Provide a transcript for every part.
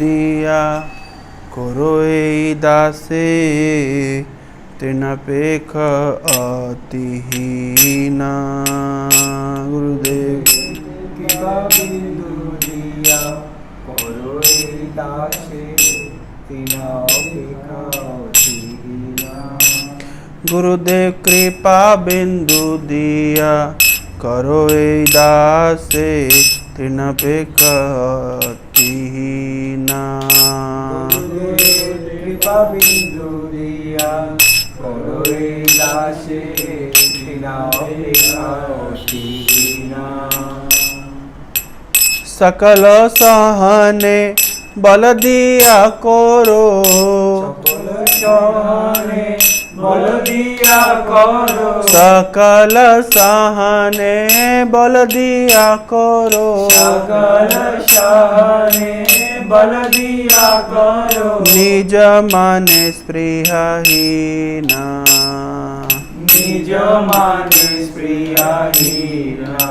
दिया करो ए दासे तृणपेख अतिहीना। गुरुदेव कृपा बिंदु दिया करो ए दासे तृणपेख अतिहीना। गुरुदेव कृपा बिंदु दिया करो ए दासे तृणपेख अतिहीना। कृपा बिंदु दिया करो ए दासे तृणपेख अतिहीना। सकल सहने बल दिया करो, सकल सहने बल दिया करो, सकल सहने बल दिया करो, सकल सहने बल दिया करो। निज माने स्पृहहीना, निज माने स्पृहहीना,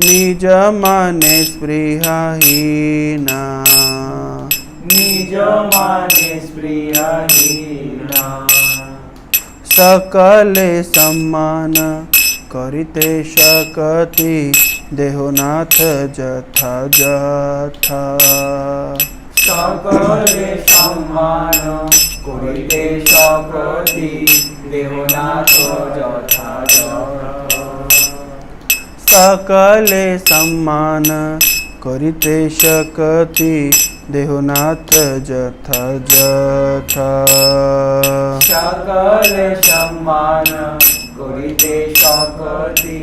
निज माने स्पृहहीना। निज माने स्पृहहीना। सकले सम्मान करिते शकति देहोनाथ जथा जथा। सकले सम्मान करिते शकति देहोनाथ जथा जथा। सकले सम्मान करिते शकति देहोनाथ जथा जथा। सकले सम्मान करिते शकति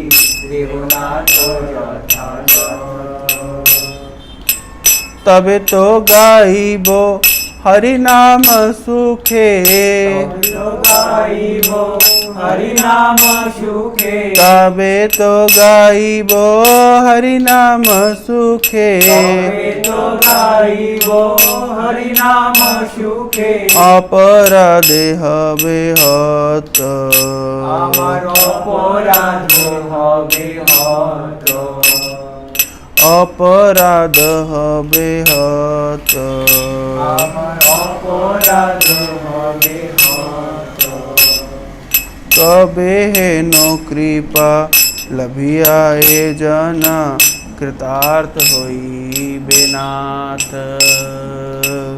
देहोनाथ जथा जथा। तबे तो गाइबो हरि नाम सुखे, तबे तो गाइबो हरि नाम सुखे, तबे तो गाइबो हरि नाम सुखे। तबे तो गाइबो हरि नाम सुखे। अपराधे हबे हत, आमार अपराध हबे हत, अपराध हबे हत। आमार अपराध हबे हत। कबे हेनो कृपा लभिया ए जना कृतार्थ होइबे नाथ।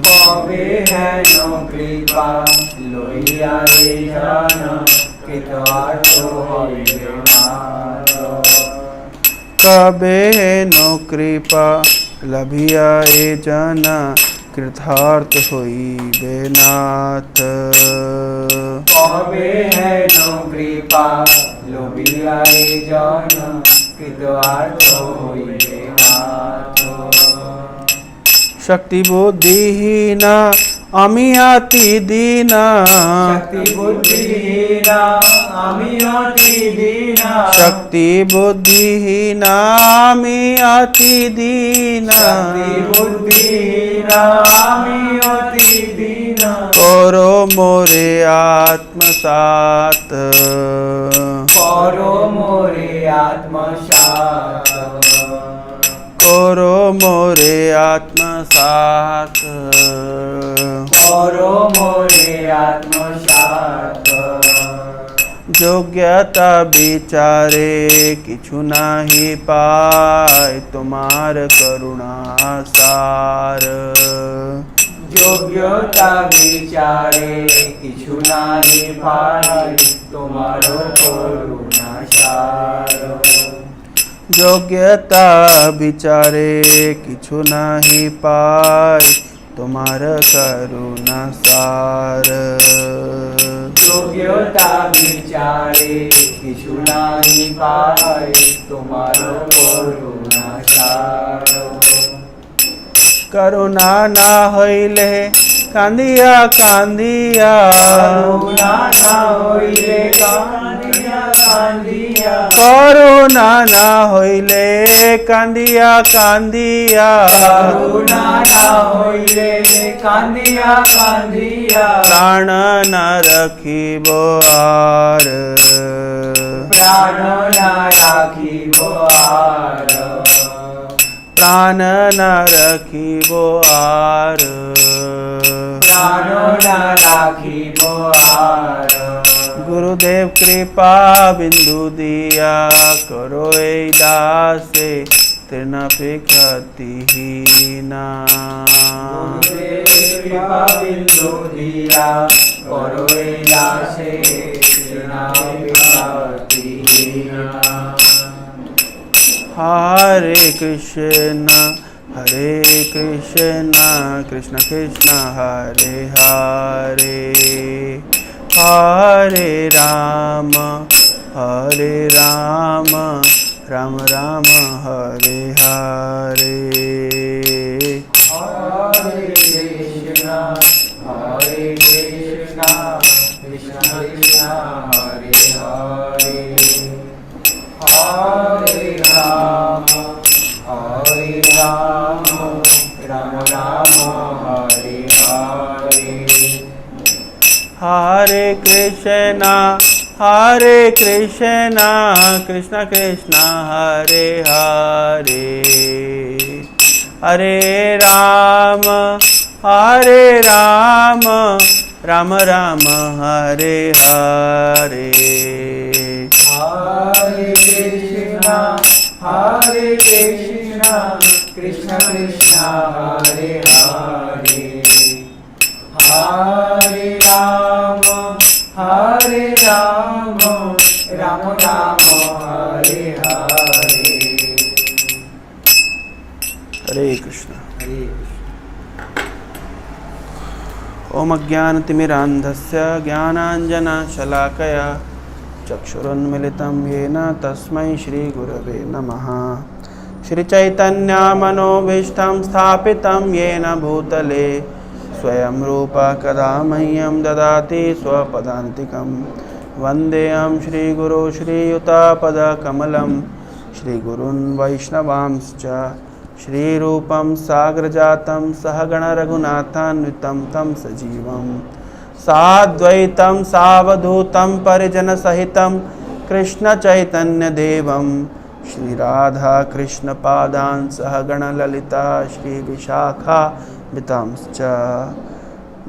कबे हेनो कृपा लभिया ए जना कृतार्थ होइबे नाथ। कबे हेनो कृपा लभिया ए जना कृतार्थ होइबे नाथ। कबे हेनो कृपा लभिया ए जना कृतार्थ होइबे नाथ। शक्ति बुद्धिहीना आमी अति दीना, शक्ति बुद्धिहीना आमी अति दीना, शक्ति बुद्धिहीना आमी अति दीना। शक्ति बुद्धिहीना आमी अति दीना। करो मोरे आत्मसात, करो मोरे आत्मसात, करो मोरे आत्मसात। करो मोरे आत्मसात। योग्यता विचारे किछु नाही पाय तुम्हार करुणा सार। योग्यता विचारे किछु नाही पाई तुम्हारो करुणा सार। योग्यता विचारे किछु नाही पाय तुम्हार करुणा सार। योग्यता विचारे किछु नाही पाई तुम्हारो करुणा सार। करुणा ना होइले कांदिया कांदिया, करुणा ना होइले कांदिया कांदिया, करुणा ना होइले कांदिया कांदिया। करुणा ना होइले कांदिया कांदिया, प्राण न रखिबो आर, प्राण ना राखिबो आर, प्राण प्राण न रखिबो आर प्राणो न राखिबो आर गुरुदेव कृपा बिंदु दिया करो ए दासे तृणपिखतिहीना कृपा बिंदु दिया करो दासे हरे कृष्ण कृष्ण कृष्ण हरे हरे हरे राम राम राम हरे हरे हरे कृष्णा कृष्ण कृष्ण हरे हरे हरे राम राम राम हरे हरे हरे कृष्ण कृष्ण कृष्ण हरे हरे हरे राम राम राम हरे हरे हरे कृष्ण कृष्ण कृष्ण हरे हरे हरे राम राम राम हरे हरे हरे कृष्ण हरे ओम अज्ञानतिमिरान्धस्य ज्ञानाञ्जनशलाकया चक्षुरुन्मिलितं येन तस्मै श्रीगुरवे नमः। श्रीचैतन्यमनोभीष्टं स्थापितं येन भूतले स्वयं रूपा कदा मह्यं ददाति स्वपदान्तिकं। वन्देऽहं श्रीगुरो श्रीयुतापदकमलं श्रीगुरून् वैष्णवांश्च श्रीरूपं साग्रजातं सहगण रघुनाथान्वितं तं सजीवं साद्वैतं सावधूतं परिजनसहितं कृष्णचैतन्यदेवं श्रीराधा कृष्णपादान् सहगण ललिता श्रीविशाखान्वितांश्च।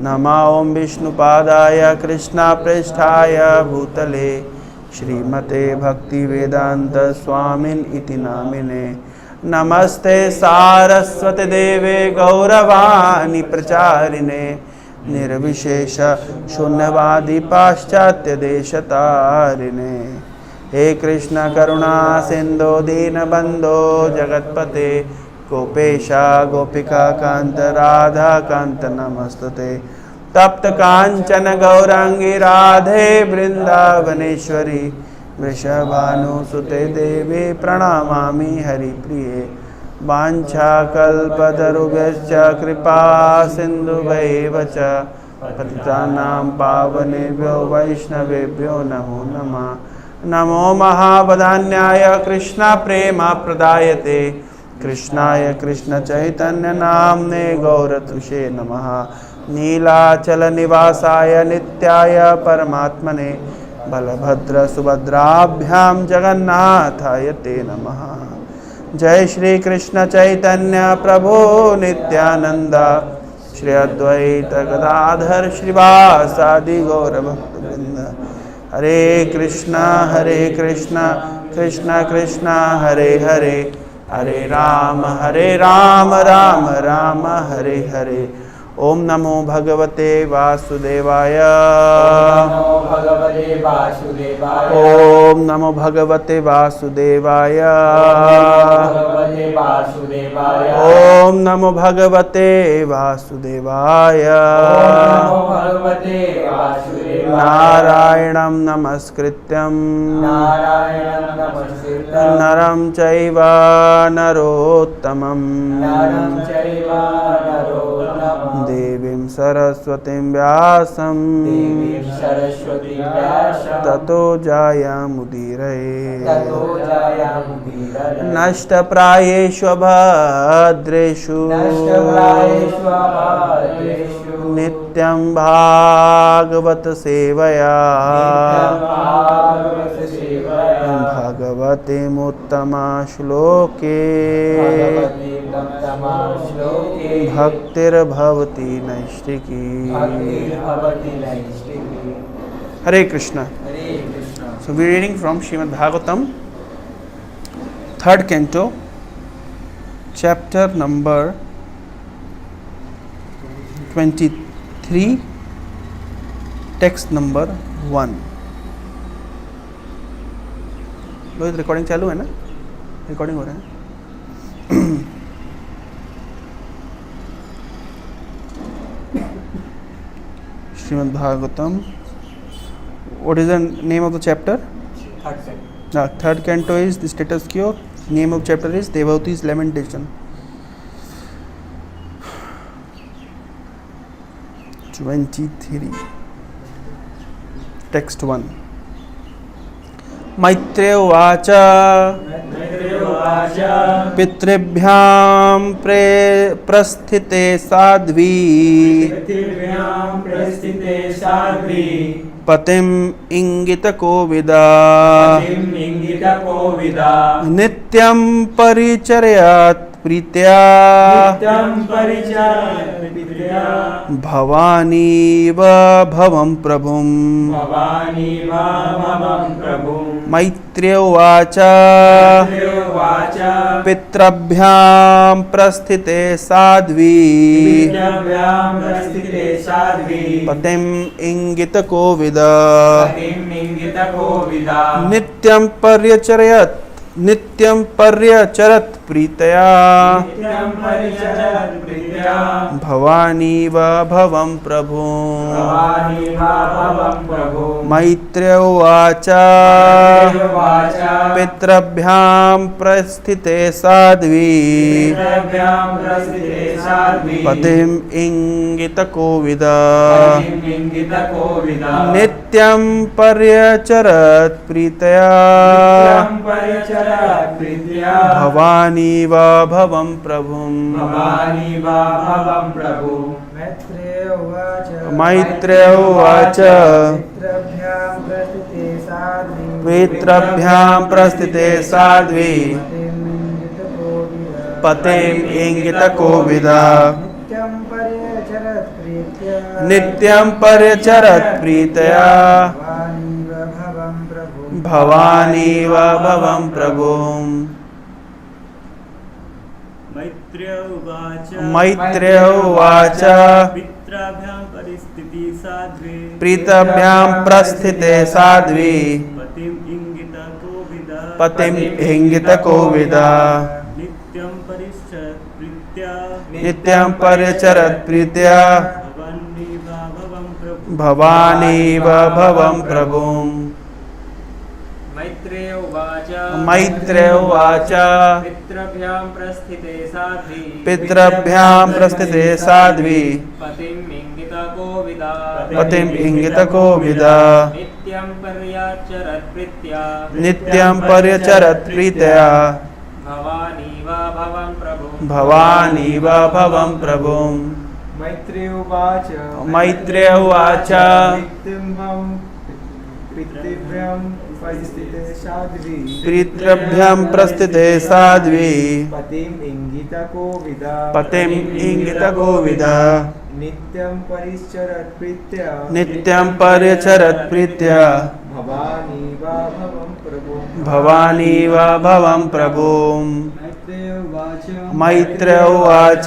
नमो ॐ विष्णुपादाय कृष्णप्रेष्ठाय भूतले श्रीमते भक्तिवेदान्त स्वामिन् इति नामिने। नमस्ते सारस्वती देवे गौरवाणी प्रचारिणे निर्विशेष शून्यवादी पाश्चात्य देशतारिणे। हे कृष्ण करुणा सिंधु दीनबंधो जगत्पते गोपेशा गोपिका कांत राधा कांत नमस्तुते। तप्त कांचन गौरांगी राधे वृंदावनेश्वरी वृषभानुसुते देवी प्रणमामि हरिप्रिये। वाञ्छाकल्पतरुभ्यश्च कृपा सिन्धुभ्यैव च पतितानां पावनेभ्यो वैष्णवेभ्यो नमो नमः। नमो महावदान्याय कृष्णप्रेमप्रदायते कृष्णाय कृष्णचैतन्यनाम्ने गौरतुषे नमः। नीलाचलनिवासाय नित्याय परमात्मने बलभद्रसुभद्राभ्यां जगन्नाथाय ते नमः। जय श्री कृष्ण चैतन्य प्रभु नित्यानंद श्री अद्वैत गदाधर श्रीवासादि गौर भक्तवृंद। हरे कृष्ण कृष्ण कृष्ण हरे हरे हरे राम राम राम हरे हरे। ओम नमो भगवते वासुदेवाय। ओम नमो भगवते वासुदेवाय। ओम नमो भगवते वासुदेवाय। नारायणं नमस्कृत्यं नरं चैव नरोत्तमं देवीं सरस्वतीं व्यासं ततो जायामुदीरये। नष्टप्रायेषु भद्रेषु नित्यं भागवत सेवया भगवतीमुत्तमा श्लोके सप्तमा श्लोके भक्तिर्भवति नैष्टिकी। भक्तिर्भवति नैष्टिकी। हरे कृष्णा। हरे Krishna. So we are reading from Srimad Bhagavatam, 3rd canto, chapter number 23, text number 1. Lohit recording चालू है ना? रिकॉर्डिंग हो रहा है? Srimad Bhagavatam. What is the name of the chapter? Third canto is the status quo. Name of chapter is Devavati's Lamentation. 23. Text 1. Maitreya Uvacha पितृभ्यां प्रस्थिते Sadhvi पतिम इंगितकोविदा नित्यं परिचर्यात् प्रीत्या भवानीव भवं प्रभुं। मैत्रेय उवाच पितृभ्यां प्रस्थिते साध्वी पतिम् इंगितकोविदा नित्यं पर्यचरत् प्रीतया भवानीव भवं प्रभु। मैत्रेय उवाच पितृभ्यां प्रस्थिते साध्वी पतिम् इंगितकोविदा नित्यं पर्यचरत् प्रीतया भवानीव भवं प्रभुं। मैत्रेय उवाच पितृभ्यां प्रस्थिते साध्वी पतिम् इंगितकोविदा नित्यं पर्यचरत् प्रीतया भवानीव भवं प्रभुं। मैत्रेय उवाच पितृभ्यां प्रस्थिते साध्वी पतिम् इंगितकोविदा नित्यं परिचरत् प्रीत्या भवानीव भवं प्रभुं। मैत्रेय उवाच पितृभ्यां प्रस्थिते साध्वी पतिम् इंगितकोविदा नित्यं पर्यचरत् प्रीत्या भवानीव भवं प्रभुं। मैत्रेय उवाच पितृभ्यां प्रस्थिते साध्वी पतिम् इंगितकोविदा नित्यं परिचरत् प्रीत्या भवानीव भवं प्रभुं। मैत्रेय उवाच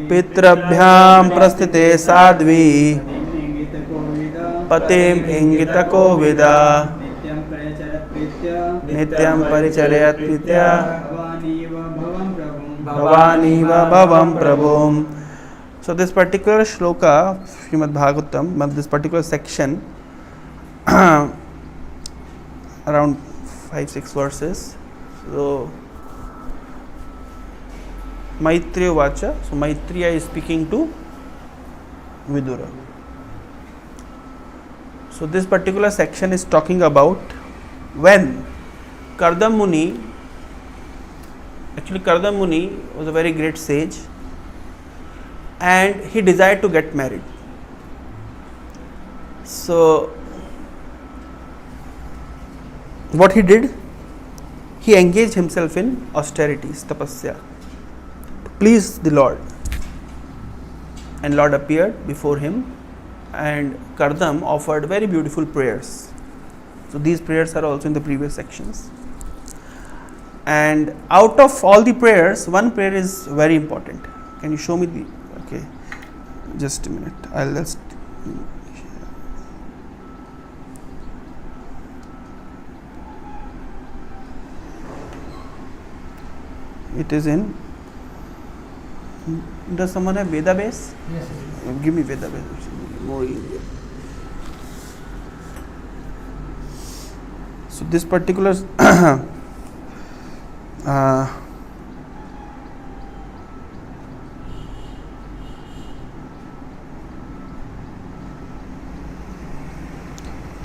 पितृभ्यां प्रस्थिते साध्वी पतिम् इंगितकोविदा नित्यं परिचर्यत् प्रीत्या भवानीव भवं प्रभुं। So this particular shloka, Srimad Bhagavatam, this particular section, around 5-6 verses. So Maitreya Vacha. So Maitreya is speaking to Vidura. So this particular section is talking about when Kardama Muni, actually Kardama Muni was a very great sage and he desired to get married. So what he did, he engaged himself in austerities, tapasya, to please the Lord. And Lord appeared before him, and Kardam offered very beautiful prayers. So these prayers are also in the previous sections. And out of all the prayers, one prayer is very important. Can you show me the, okay, just a minute, I'll just, it is in, does someone have Veda base? Yes. Give me Veda base, more easier. So this particular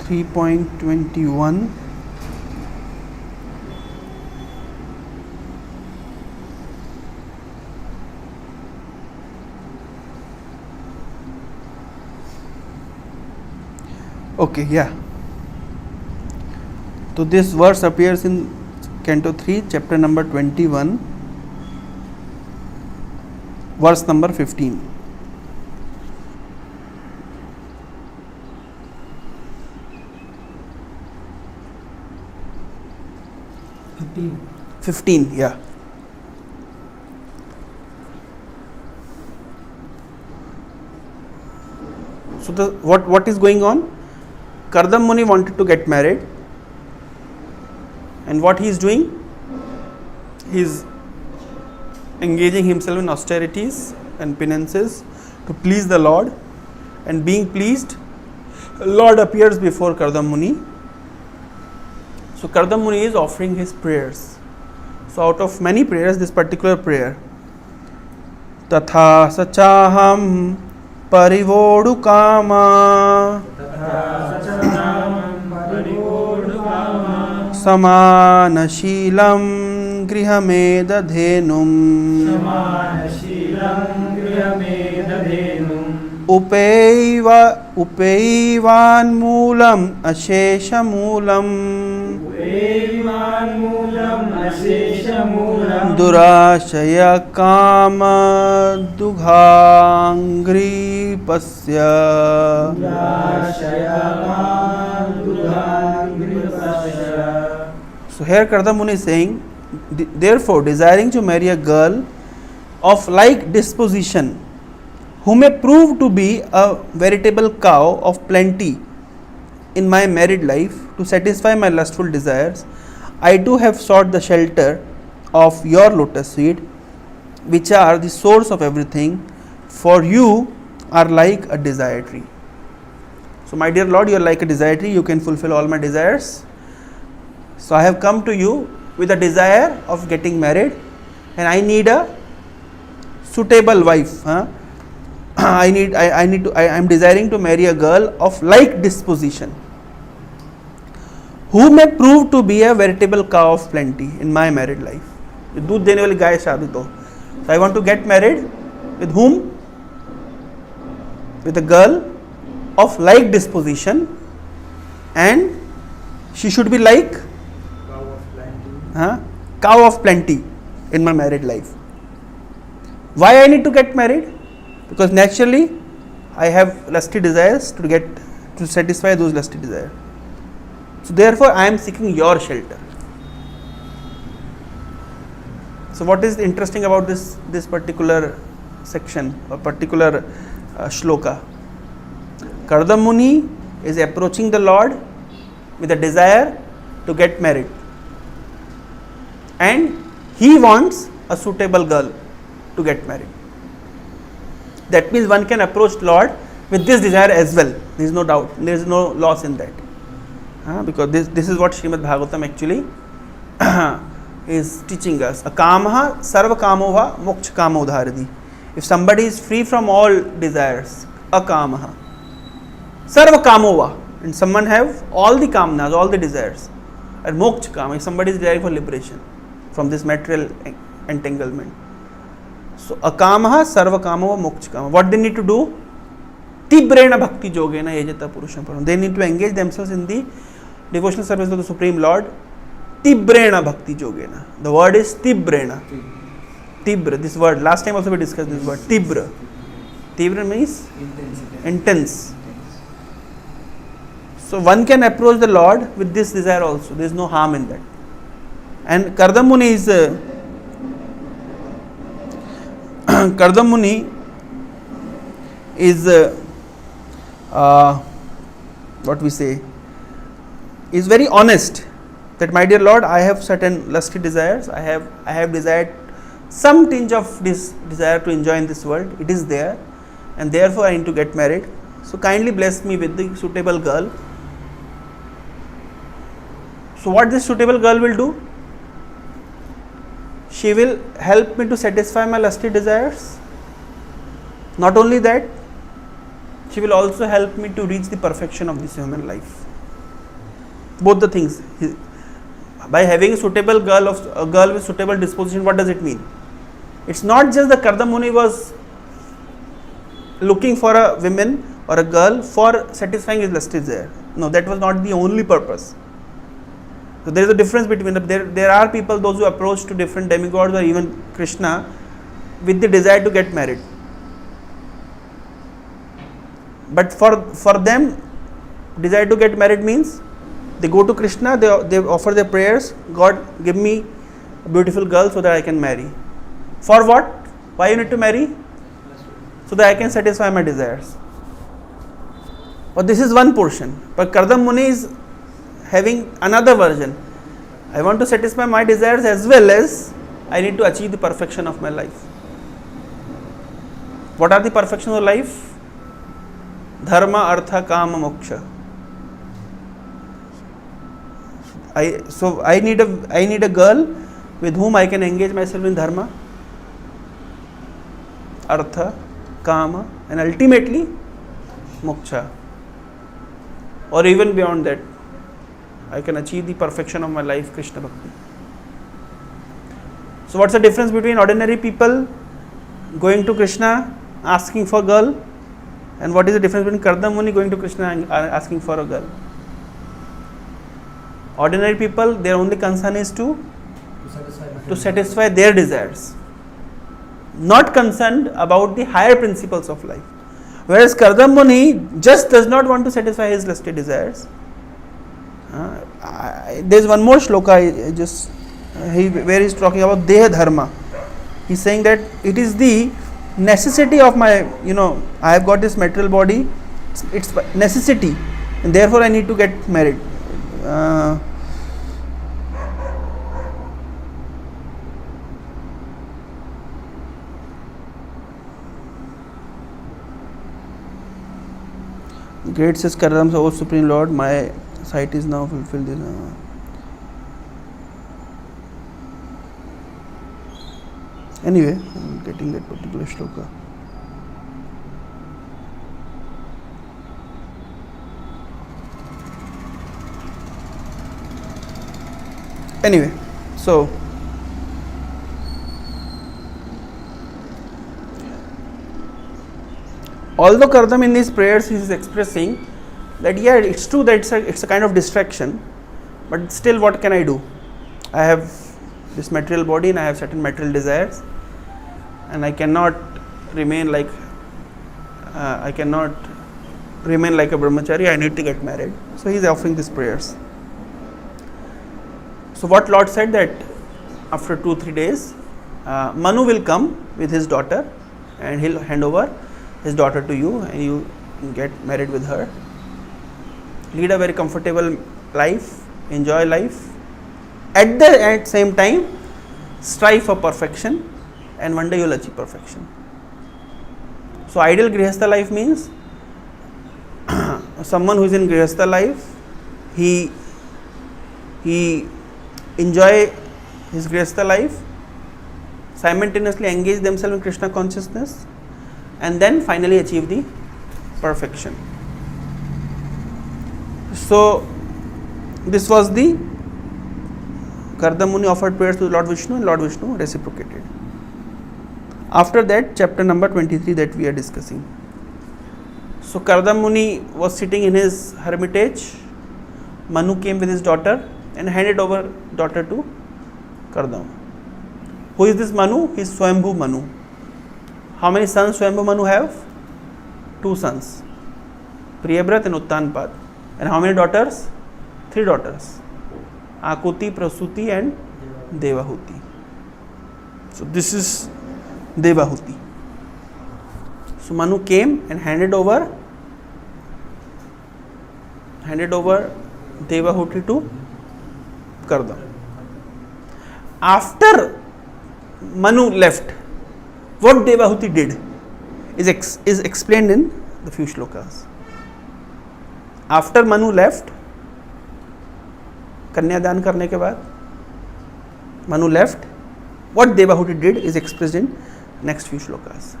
3.21. Okay, yeah. So this verse appears in Canto 3, chapter number 21, verse number 15. Fifteen. 15, yeah. So the what is going on? Kardam Muni wanted to get married, and what he is doing? He is engaging himself in austerities and penances to please the Lord, and being pleased, Lord appears before Kardam Muni. So Kardam Muni is offering his prayers. So out of many prayers, this particular prayer, Tatha Sachaham Parivodu Kama Samanashilam Grihamedadhenum Upeivan Moolam Ashesha Moolam Durashaya Kama Dughangri Pasya. So here Kardam Muni is saying, therefore desiring to marry a girl of like disposition, who may prove to be a veritable cow of plenty in my married life, to satisfy my lustful desires, I too have sought the shelter of your lotus feet, which are the source of everything, for you are like a desire tree. So my dear Lord, you are like a desire tree, you can fulfill all my desires. So I have come to you with a desire of getting married, and I need a suitable wife. I am desiring to marry a girl of like disposition, who may prove to be a veritable cow of plenty in my married life. दूध देने वाली गाय शादी तो. So I want to get married with whom? With a girl of like disposition, and she should be like cow of plenty in my married life. Why I need to get married? Because naturally I have lusty desires to satisfy those lusty desires. So therefore I am seeking your shelter. So what is interesting about this particular section or particular shloka? Kardam Muni is approaching the Lord with a desire to get married, and he wants a suitable girl to get married. That means one can approach Lord with this desire as well. There is no doubt, there is no loss in that. Because this is what Srimad Bhagavatam actually is teaching us. Akamaha sarva kamova moksha kama udharadi. If somebody is free from all desires, akamaha sarva kamova, and someone have all the kamnas, all the desires, and moksha kama, if somebody is desiring for liberation from this material entanglement. So akamaha sarva kamova moksha kama. What they need to do? Tibrena bhakti yogena yajata purusham param. They need to engage themselves in the devotional service of the Supreme Lord Tibrena bhakti yogena. The word is Tibrena. Tibra, this word, last time also we discussed this word, Tibra. Tibra means intense. So one can approach the Lord with this desire also. There is no harm in that. And Kardama Muni is Kardama Muni is what we say is very honest that, my dear Lord, I have certain lusty desires. I have desired some tinge of this desire to enjoy in this world. It is there, and therefore I need to get married. So kindly bless me with the suitable girl. So what this suitable girl will do? She will help me to satisfy my lusty desires. Not only that, she will also help me to reach the perfection of this human life. Both the things. By having a suitable girl with suitable disposition, what does it mean? It's not just the Kardama Muni was looking for a woman or a girl for satisfying his lusty desire. No, that was not the only purpose. So there is a difference between there are people, those who approach to different demigods or even Krishna with the desire to get married. But for them, desire to get married means they go to Krishna, they offer their prayers, God give me a beautiful girl so that I can marry. For what? Why you need to marry? So that I can satisfy my desires. But this is one portion. But Kardama Muni is having another version. I want to satisfy my desires as well as I need to achieve the perfection of my life. What are the perfections of life? Dharma, Artha, Kama, Moksha. I need a girl with whom I can engage myself in Dharma, Artha, Kama, and ultimately Moksha. Or even beyond that, I can achieve the perfection of my life, Krishna Bhakti. So what's the difference between ordinary people going to Krishna asking for a girl, and what is the difference between Kardama Muni going to Krishna and asking for a girl? Ordinary people, their only concern is to satisfy their desires, not concerned about the higher principles of life. Whereas Kardama Muni just does not want to satisfy his lusty desires. There is one more shloka where he is talking about Deha Dharma. He is saying that it is the necessity of my, I have got this material body, it's necessity, and therefore I need to get married. Great says Kardama, O Supreme Lord, my sight is now fulfilled. Anyway, I am getting that particular shloka. Anyway, so although Kardama in his prayers is expressing that it's true that it's a kind of distraction, but still what can I do? I have this material body and I have certain material desires, and I cannot remain like a brahmachari. I need to get married. So he is offering these prayers. So what Lord said that after 2-3 days, Manu will come with his daughter and he'll hand over his daughter to you, and you get married with her. Lead a very comfortable life, enjoy life. At the same time, strive for perfection, and one day you will achieve perfection. So ideal Grihastha life means someone who is in Grihastha life, he enjoy his Grihastha life, simultaneously engage themselves in Krishna consciousness, and then finally achieve the perfection. So this was the Kardama Muni offered prayers to Lord Vishnu, and Lord Vishnu reciprocated. After that, chapter number 23 that we are discussing. So Kardama Muni was sitting in his hermitage. Manu came with his daughter and handed over daughter to Kardama. Who is this Manu? He is Swayambhu Manu. How many sons Swayambhu Manu have? 2 sons, Priyabrat and Uttanpad. And how many daughters? 3 daughters, Akuti, Prasuti and Devahuti. So this is Devahuti. So Manu came and handed over Devahuti to Kardama. After Manu left, what Devahuti did is explained in the few shlokas. After Manu left, कन्यादान करने के बाद Manu left, what Devahuti did is expressed in next few shlokas.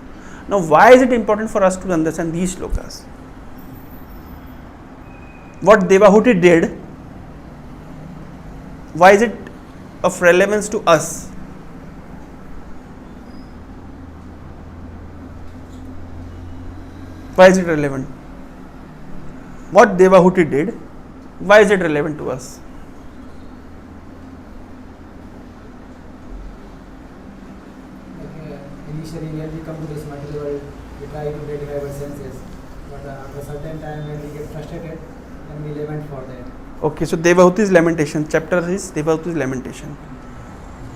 Now, why is it important for us to understand these shlokas? What Devahuti did, why is it of relevance to us? Why is it relevant? What Devahuti did, why is it relevant to us? Initially, when we come to this material world, we try to gratify our senses, but after a certain time, when we get frustrated, then we lament for that. Okay, so Devahuti's lamentation, chapter is Devahuti's lamentation.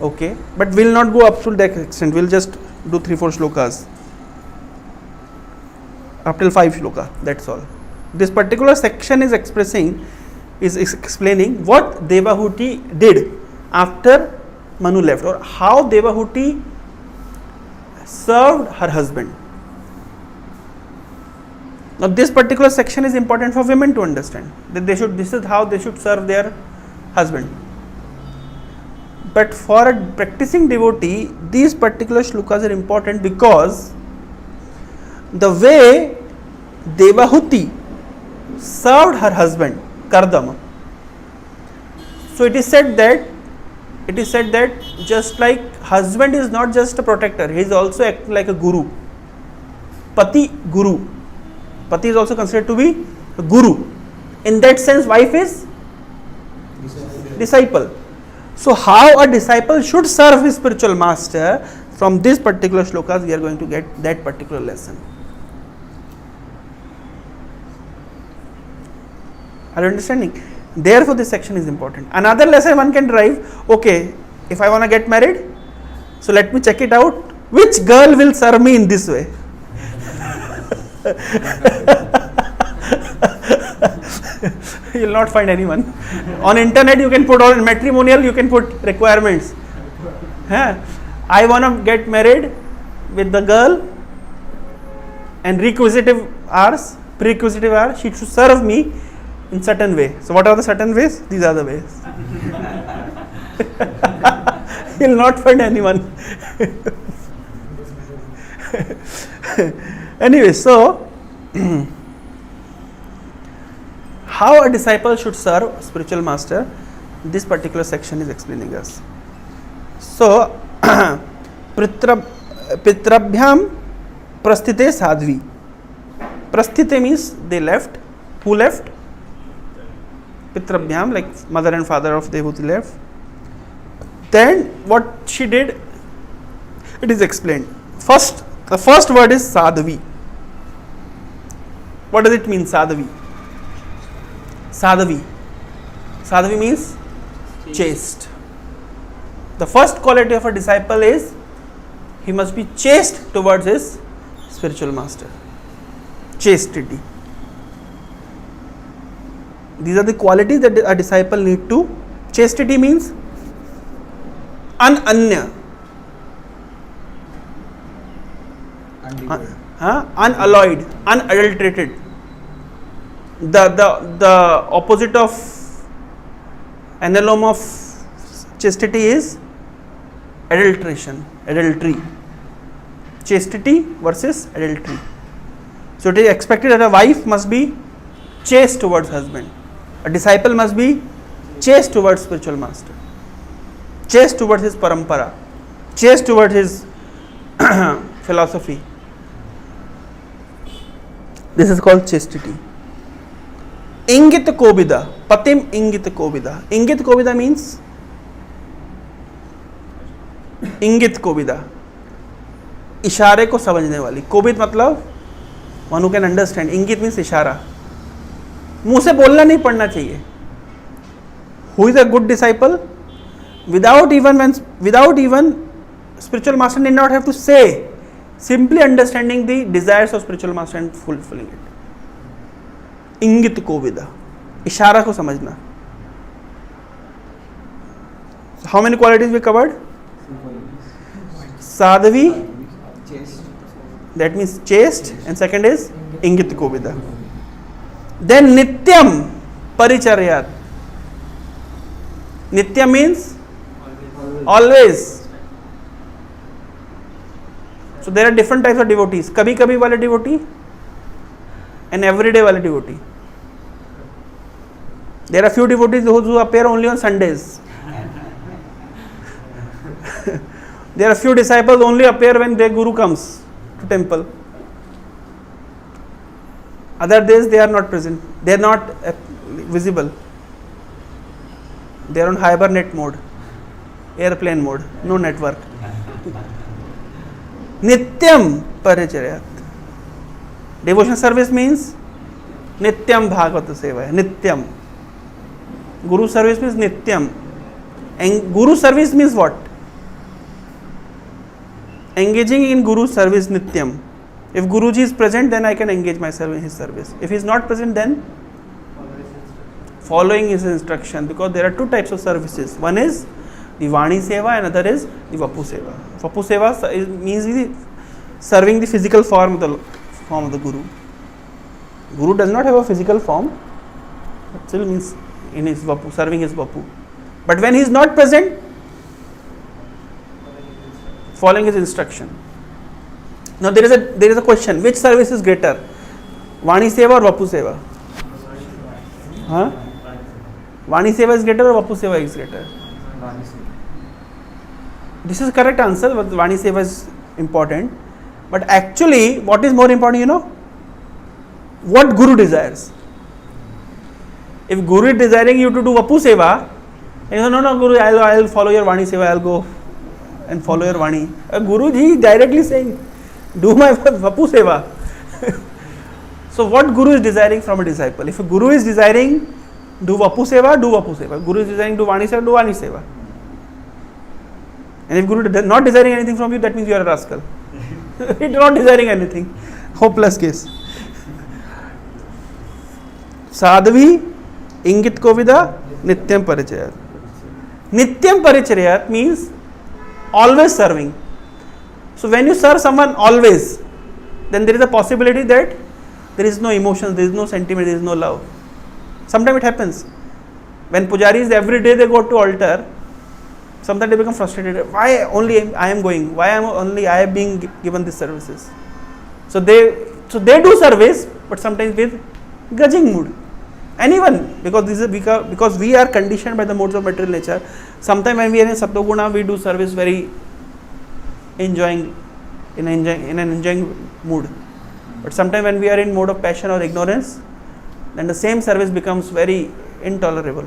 Okay, but we'll not go up to that extent, we'll just do 3-4 shlokas. Up till 5 shloka, that's all. This particular section is explaining what Devahuti did after Manu left, or how Devahuti served her husband. Now this particular section is important for women to understand, that this is how they should serve their husband. But for a practicing devotee, these particular shlokas are important because the way Devahuti served her husband Kardama. So it is said that just like husband is not just a protector, he is also acting like a guru. Pati guru. Pati is also considered to be a guru. In that sense, wife is disciple. So how a disciple should serve his spiritual master, from this particular shlokas we are going to get that particular lesson. Are you understanding? Therefore this section is important. Another lesson one can derive, okay, if I want to get married, so let me check it out, which girl will serve me in this way? You will not find anyone. On internet you can put all, in matrimonial you can put requirements. I want to get married with the girl, and prerequisitive hours, she should serve me in certain way. So what are the certain ways? These are the ways. You will not find anyone. Anyway, so how a disciple should serve spiritual master, this particular section is explaining us. So Pitrabhyam Prasthite Sadhvi. Prasthite means they left. Who left? Pitrabhyam, like mother and father of Devahuti left. Then what she did, it is explained. The first word is Sadhvi. What does it mean, Sadhvi? Sadhvi means chaste. The first quality of a disciple is he must be chaste towards his spiritual master. Chastity. These are the qualities that a disciple need to. Chastity means unalloyed, unadulterated. The opposite of analome of chastity is adultery. Chastity versus adultery. So it is expected that a wife must be chaste towards husband. A disciple must be chaste towards spiritual master, chaste towards his parampara, chaste towards his philosophy. This is called chastity. Ingit Kobida. Patim Ingit Kobida. Ingit Kobida means इंगित कोविदा, इशारे को समझने वाली. कोविद मतलब one who can understand. इंगित means इशारा. मुंह से बोलना नहीं पड़ना चाहिए. Who is a good disciple? Without even spiritual master need not have to say, simply understanding the desires of spiritual master and fulfilling it. इंगित कोविदा, इशारा को समझना. How many qualities we covered? Sadhavi, that means chaste, and second is Ingit Kovida. Then Nityam Paricharyat. Nityam means always. So there are different types of devotees. Kabhi kabhi wale devotee and everyday wale devotee. There are few devotees who appear only on Sundays. There are few disciples only appear when their guru comes to temple. Other days they are not present. They are not visible. They are on hibernate mode, airplane mode, no network. Nityam Paricharyat. Devotional service means Nityam Bhagavata Seva. Nityam. Guru service means Nityam. And Guru service means what? Engaging in Guru service Nityam. If Guruji is present, then I can engage myself in his service. If he is not present, then following his instruction, because there are two types of services. One is the Vani Seva and another is the Vapu Seva. Vapu Seva means the serving the physical form of the Guru. Guru does not have a physical form, but still means in his Vapu, serving his Vapu. But when he is not present, following his instruction. Now there is a question: which service is greater, Vani Seva or Vapu Seva? Huh? Vani Seva is greater or Vapu Seva is greater? This is correct answer. But Vani Seva is important. But actually, what is more important? You know, what Guru desires. If Guru is desiring you to do Vapu Seva, you know, no, Guru, I'll follow your Vani Seva. I'll go and follow your Vani. Guruji directly saying, do my Vapu Seva. So what Guru is desiring from a disciple? If a Guru is desiring do Vapu Seva, do Vapu Seva. Guru is desiring do Vani Seva, do Vani Seva. And if Guru is not desiring anything from you, that means you are a rascal. He is not desiring anything. Hopeless case. Sadhavi, Ingit Kovida, Nityam Parichayat. Nityam Parichayat means always serving. So when you serve someone always, then there is a possibility that there is no emotion, there is no sentiment, there is no love. Sometimes it happens. When pujaris every day they go to altar, sometimes they become frustrated. Why only I am going? Why am only I am being given these services? So they do service, but sometimes with grudging mood. Anyone, because we are conditioned by the modes of material nature. Sometimes when we are in Sattva-guna, we do service very in an enjoying mood. But sometimes when we are in mode of passion or ignorance, then the same service becomes very intolerable.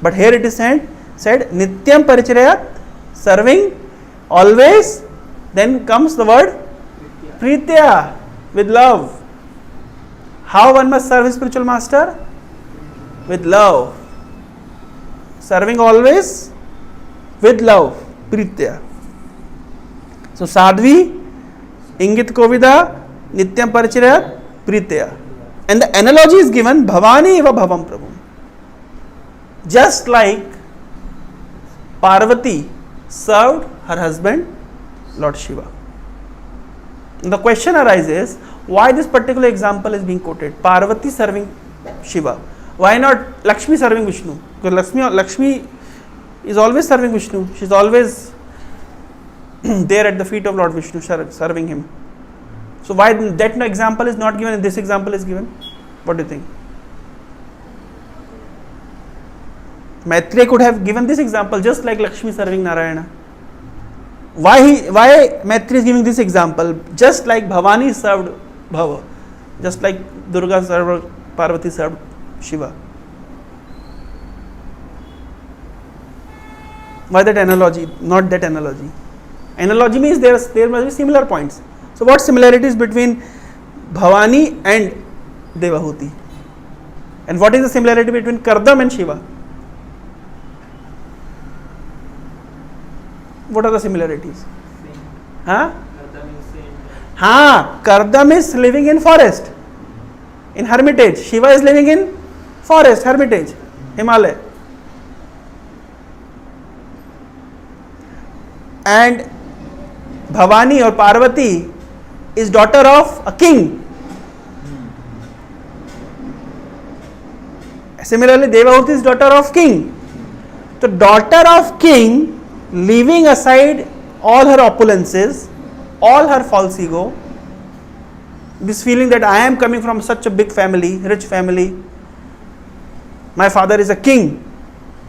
But here it is said Nityam Parichayat, serving always. Then comes the word Pritya, with love. How one must serve his spiritual master? With love. Serving always with love. Pritya. So Sadhvi, Ingit Kovida, Nityam Parichayat, Pritya. And the analogy is given Bhavani eva Bhavam Prabhu. Just like Parvati served her husband, Lord Shiva. And the question arises, why this particular example is being quoted? Parvati serving Shiva. Why not Lakshmi serving Vishnu? Because Lakshmi is always serving Vishnu. She is always there at the feet of Lord Vishnu, serving him. So why that example is not given and this example is given? What do you think? Maitreya could have given this example just like Lakshmi serving Narayana. Why Maitreya is giving this example? Just like Bhavani served Bhava, just like Durga served Parvati served Shiva. Why that analogy? Not that analogy. Analogy means there must be similar points. So what similarities between Bhavani and Devahuti? And what is the similarity between Kardam and Shiva? What are the similarities? Huh? Kardam is living in forest, in hermitage. Shiva is living in forest, hermitage, Himalaya. And Bhavani or Parvati is daughter of a king. Similarly, Devahuti is daughter of king. So, daughter of king, leaving aside all her opulences, all her false ego, this feeling that I am coming from such a big family, rich family, my father is a king,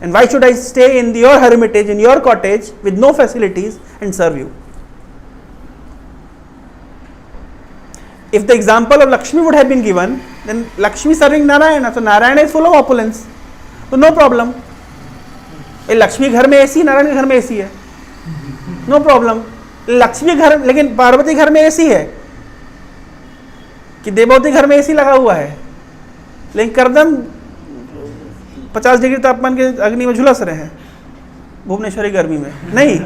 and why should I stay in your hermitage, in your cottage with no facilities and serve you? If the example of Lakshmi would have been given, then Lakshmi serving Narayana, so Narayana is full of opulence, so no problem. Lakshmi घर में ऐसी, नारायण के घर में ऐसी है, no problem. Lakshmi घर, लेकिन पार्वती घर में ऐसी है कि देवभूति घर में ऐसी लगा हुआ है, लेकिन करदम 50 डिग्री तापमान के अग्नि में झुलस रहे हैं भुवनेश्वरी गर्मी में नहीं.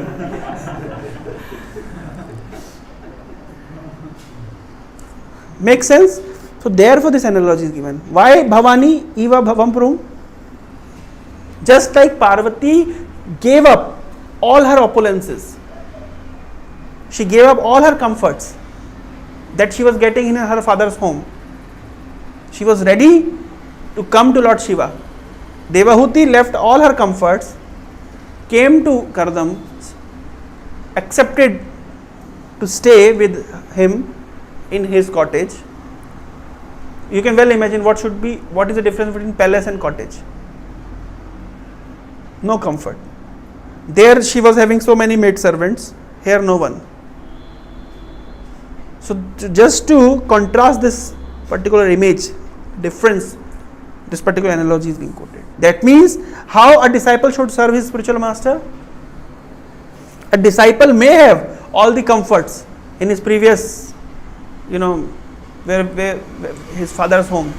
Make sense? So therefore this analogy is given. Why Bhavani Eva Bhavam Prum? Just like Parvati gave up all her opulences, she gave up all her comforts that she was getting in her father's home. She was ready to come to Lord Shiva. Devahuti left all her comforts, came to Kardam, accepted to stay with him in his cottage. You can well imagine what is the difference between palace and cottage. No comfort. There she was having so many maid servants, here no one. So just to contrast this particular image, difference, this particular analogy is being quoted. That means how a disciple should serve his spiritual master. A disciple may have all the comforts in his previous, where his father's home,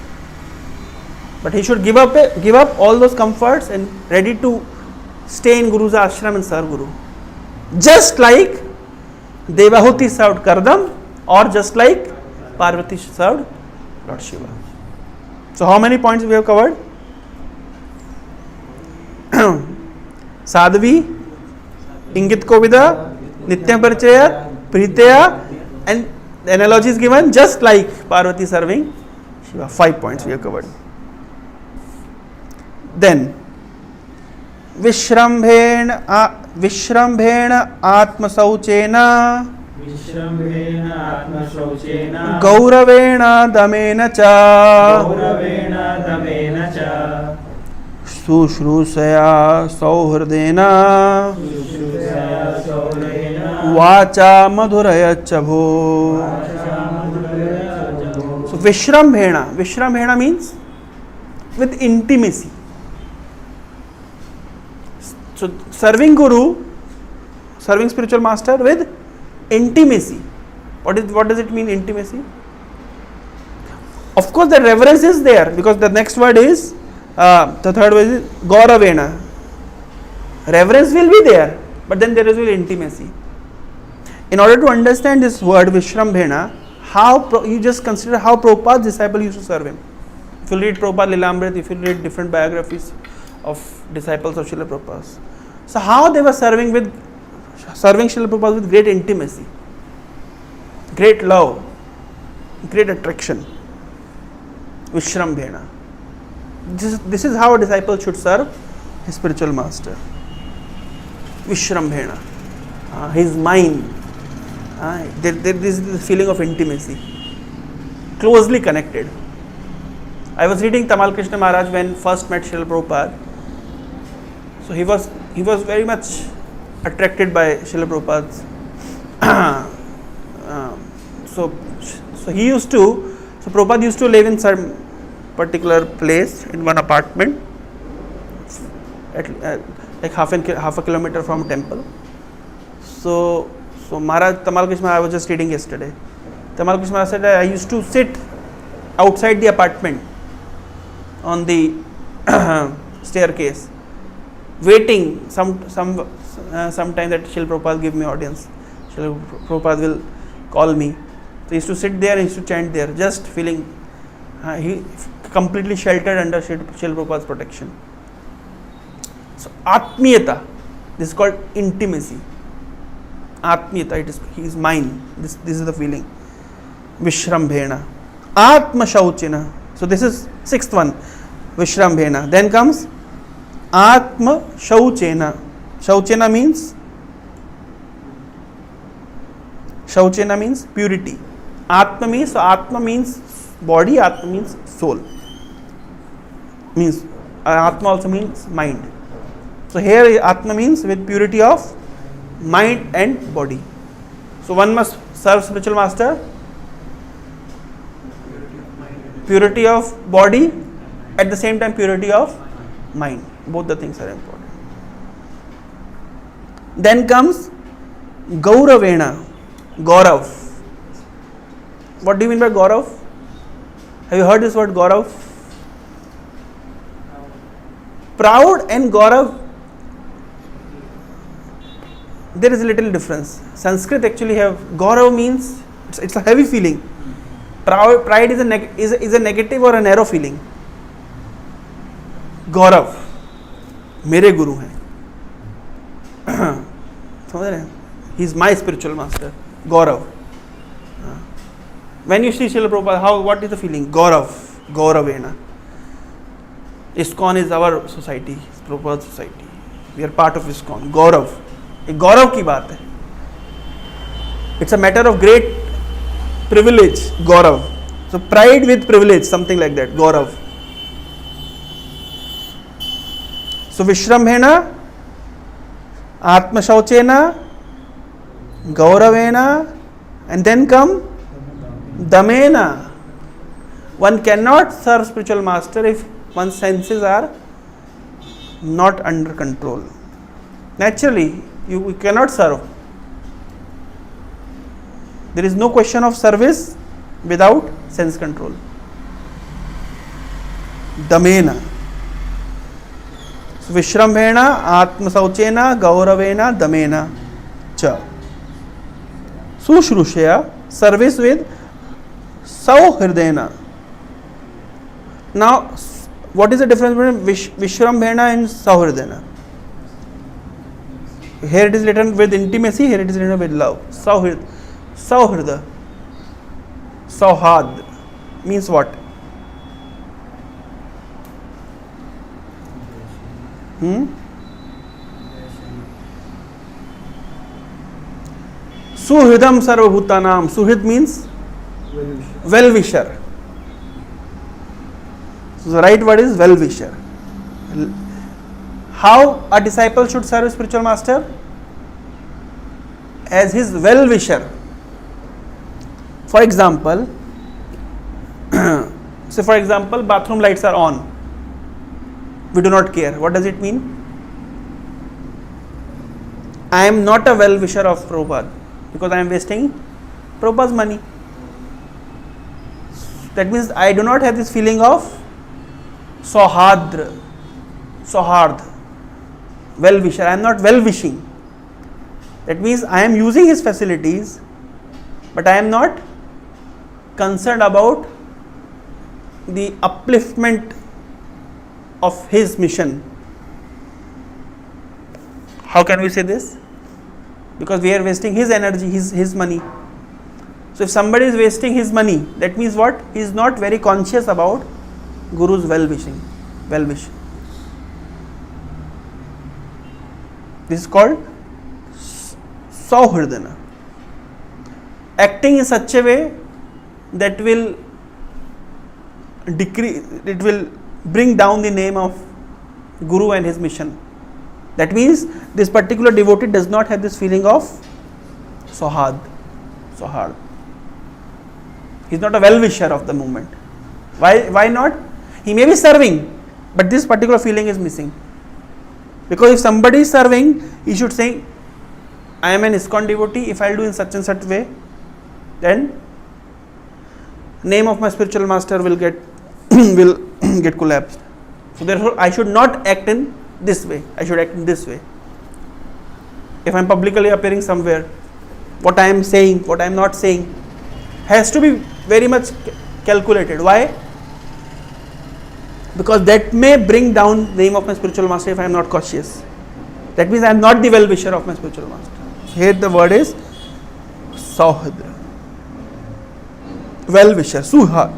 but he should give up all those comforts and ready to stay in Guru's ashram and serve Guru. Just like Devahuti served Kardam, or just like Parvati served Lord Shiva. So how many points we have covered? Sadhavi, Ingit Kovida, Nityam Parichaya, Pritaya, and the analogy is given just like Parvati serving Shiva. 5 points we have covered. Then Vishrambhena Atmasauchena Gauravena Damena Cha Sushrusaya Sauhrdena Vacha Madhuraya Chabho. So Vishrambhena means with intimacy. So serving Guru, serving spiritual master with intimacy. What does it mean, intimacy? Of course the reverence is there, because the next word is the third word is Gauravena. Reverence will be there, but then there is intimacy. In order to understand this word Vishrambhena, you just consider how Prabhupada's disciple used to serve him. If you read Prabhupada Lilamrit, if you read different biographies of disciples of Srila Prabhupada, so how they were serving Srila Prabhupada with great intimacy, great love, great attraction. Vishrambhena. This is how a disciple should serve his spiritual master. Vishrambhena. His mind. There is this feeling of intimacy, closely connected. I was reading Tamal Krishna Maharaj when first met Srila Prabhupada. So he was very much attracted by Srila Prabhupada. So Prabhupada used to live in some particular place in one apartment, at like half a kilometer from temple. So Maharaj Tamal Krishna, I was just reading yesterday. Tamal Krishna said, I used to sit outside the apartment on the staircase, waiting sometime that Srila Prabhupada give me audience. Srila Prabhupada will call me. So I used to sit there and used to chant there, just feeling he completely sheltered under Srila Prabhupada's protection. So Atmiyata, this is called intimacy. Atmiyata, he is mine. This is the feeling. Vishrambhena. Atma Shauchena. So this is sixth one. Vishrambhena. Then comes Atma Shauchena. Shauchena means purity. Atma means body, Atma means soul. Means Atma also means mind. So here Atma means with purity of mind and body. So one must serve spiritual master. Purity of body, at the same time purity of mind. Both the things are important. Then comes Gauravena. Gaurav. What do you mean by Gaurav? Have you heard this word Gaurav? Proud and Gaurav, there is a little difference. Sanskrit actually have, Gaurav means it's a heavy feeling. Pride is a negative or a narrow feeling. Gaurav, मेरे गुरु हैं, समझ रहे हैं? He is my spiritual master. Gaurav. When you see Srila Prabhupada, what is the feeling? Gaurav, Gauravena. ISKCON is our society, Prabhupada society. We are part of ISKCON. Gaurav. एक गौरव की बात है. It's a matter of great privilege. Gaurav. So pride with privilege, something like that. Gaurav. So Vishrambhena, Atma Shauchena, Gauravena, and then come Damena. One cannot serve spiritual master if one's senses are not under control. Naturally, you cannot serve. There is no question of service without sense control. Damena. So Vishrambhena, Atma Sauchena, Gauravena, Damena. Cha. Sushrushya, service with Sauhridena. Now, what is the difference between Vishrambhena and Sauhridena? Here it is written with intimacy, here it is written with love. Sauhrida. Sauhad means what? Suhridam Sarvabhutanam. Suhrid means well-wisher. So the right word is well-wisher. How a disciple should serve a spiritual master? As his well-wisher. For example, bathroom lights are on. We do not care. What does it mean? I am not a well-wisher of Prabhupada because I am wasting Prabhupada's money. That means I do not have this feeling of Sauhard, well-wisher. I am not well-wishing. That means I am using his facilities, but I am not concerned about the upliftment of his mission. How can we say this? Because we are wasting his energy, his money. So if somebody is wasting his money, that means what? He is not very conscious about Guru's well-wish. This is called Sauhridana. Acting in such a way that will bring down the name of Guru and his mission. That means this particular devotee does not have this feeling of Sauhad. He is not a well-wisher of the movement. Why not? He may be serving, but this particular feeling is missing. Because if somebody is serving, he should say, I am an ISKCON devotee. If I will do in such and such way, then name of my spiritual master will get will get collapsed. So therefore, I should not act in this way. I should act in this way. If I am publicly appearing somewhere, what I am saying, what I am not saying, has to be very much calculated. Why? Because that may bring down the name of my spiritual master if I am not cautious. That means I am not the well-wisher of my spiritual master. Here the word is Sauhadra. Well-wisher, Suha.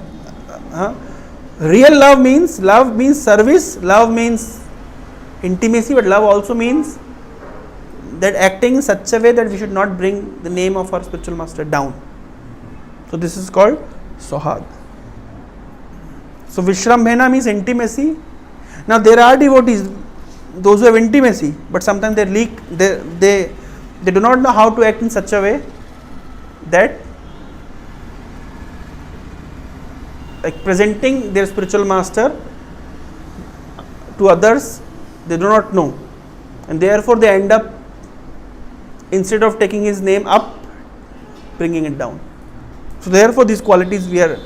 Real love means service, love means intimacy, but love also means that acting in such a way that we should not bring the name of our spiritual master down. So this is called Sauhad. So Vishrambhena means intimacy. Now there are devotees, those who have intimacy, but sometimes they do not know how to act in such a way that like presenting their spiritual master to others, they do not know, and therefore they end up, instead of taking his name up, bringing it down. So therefore these qualities we are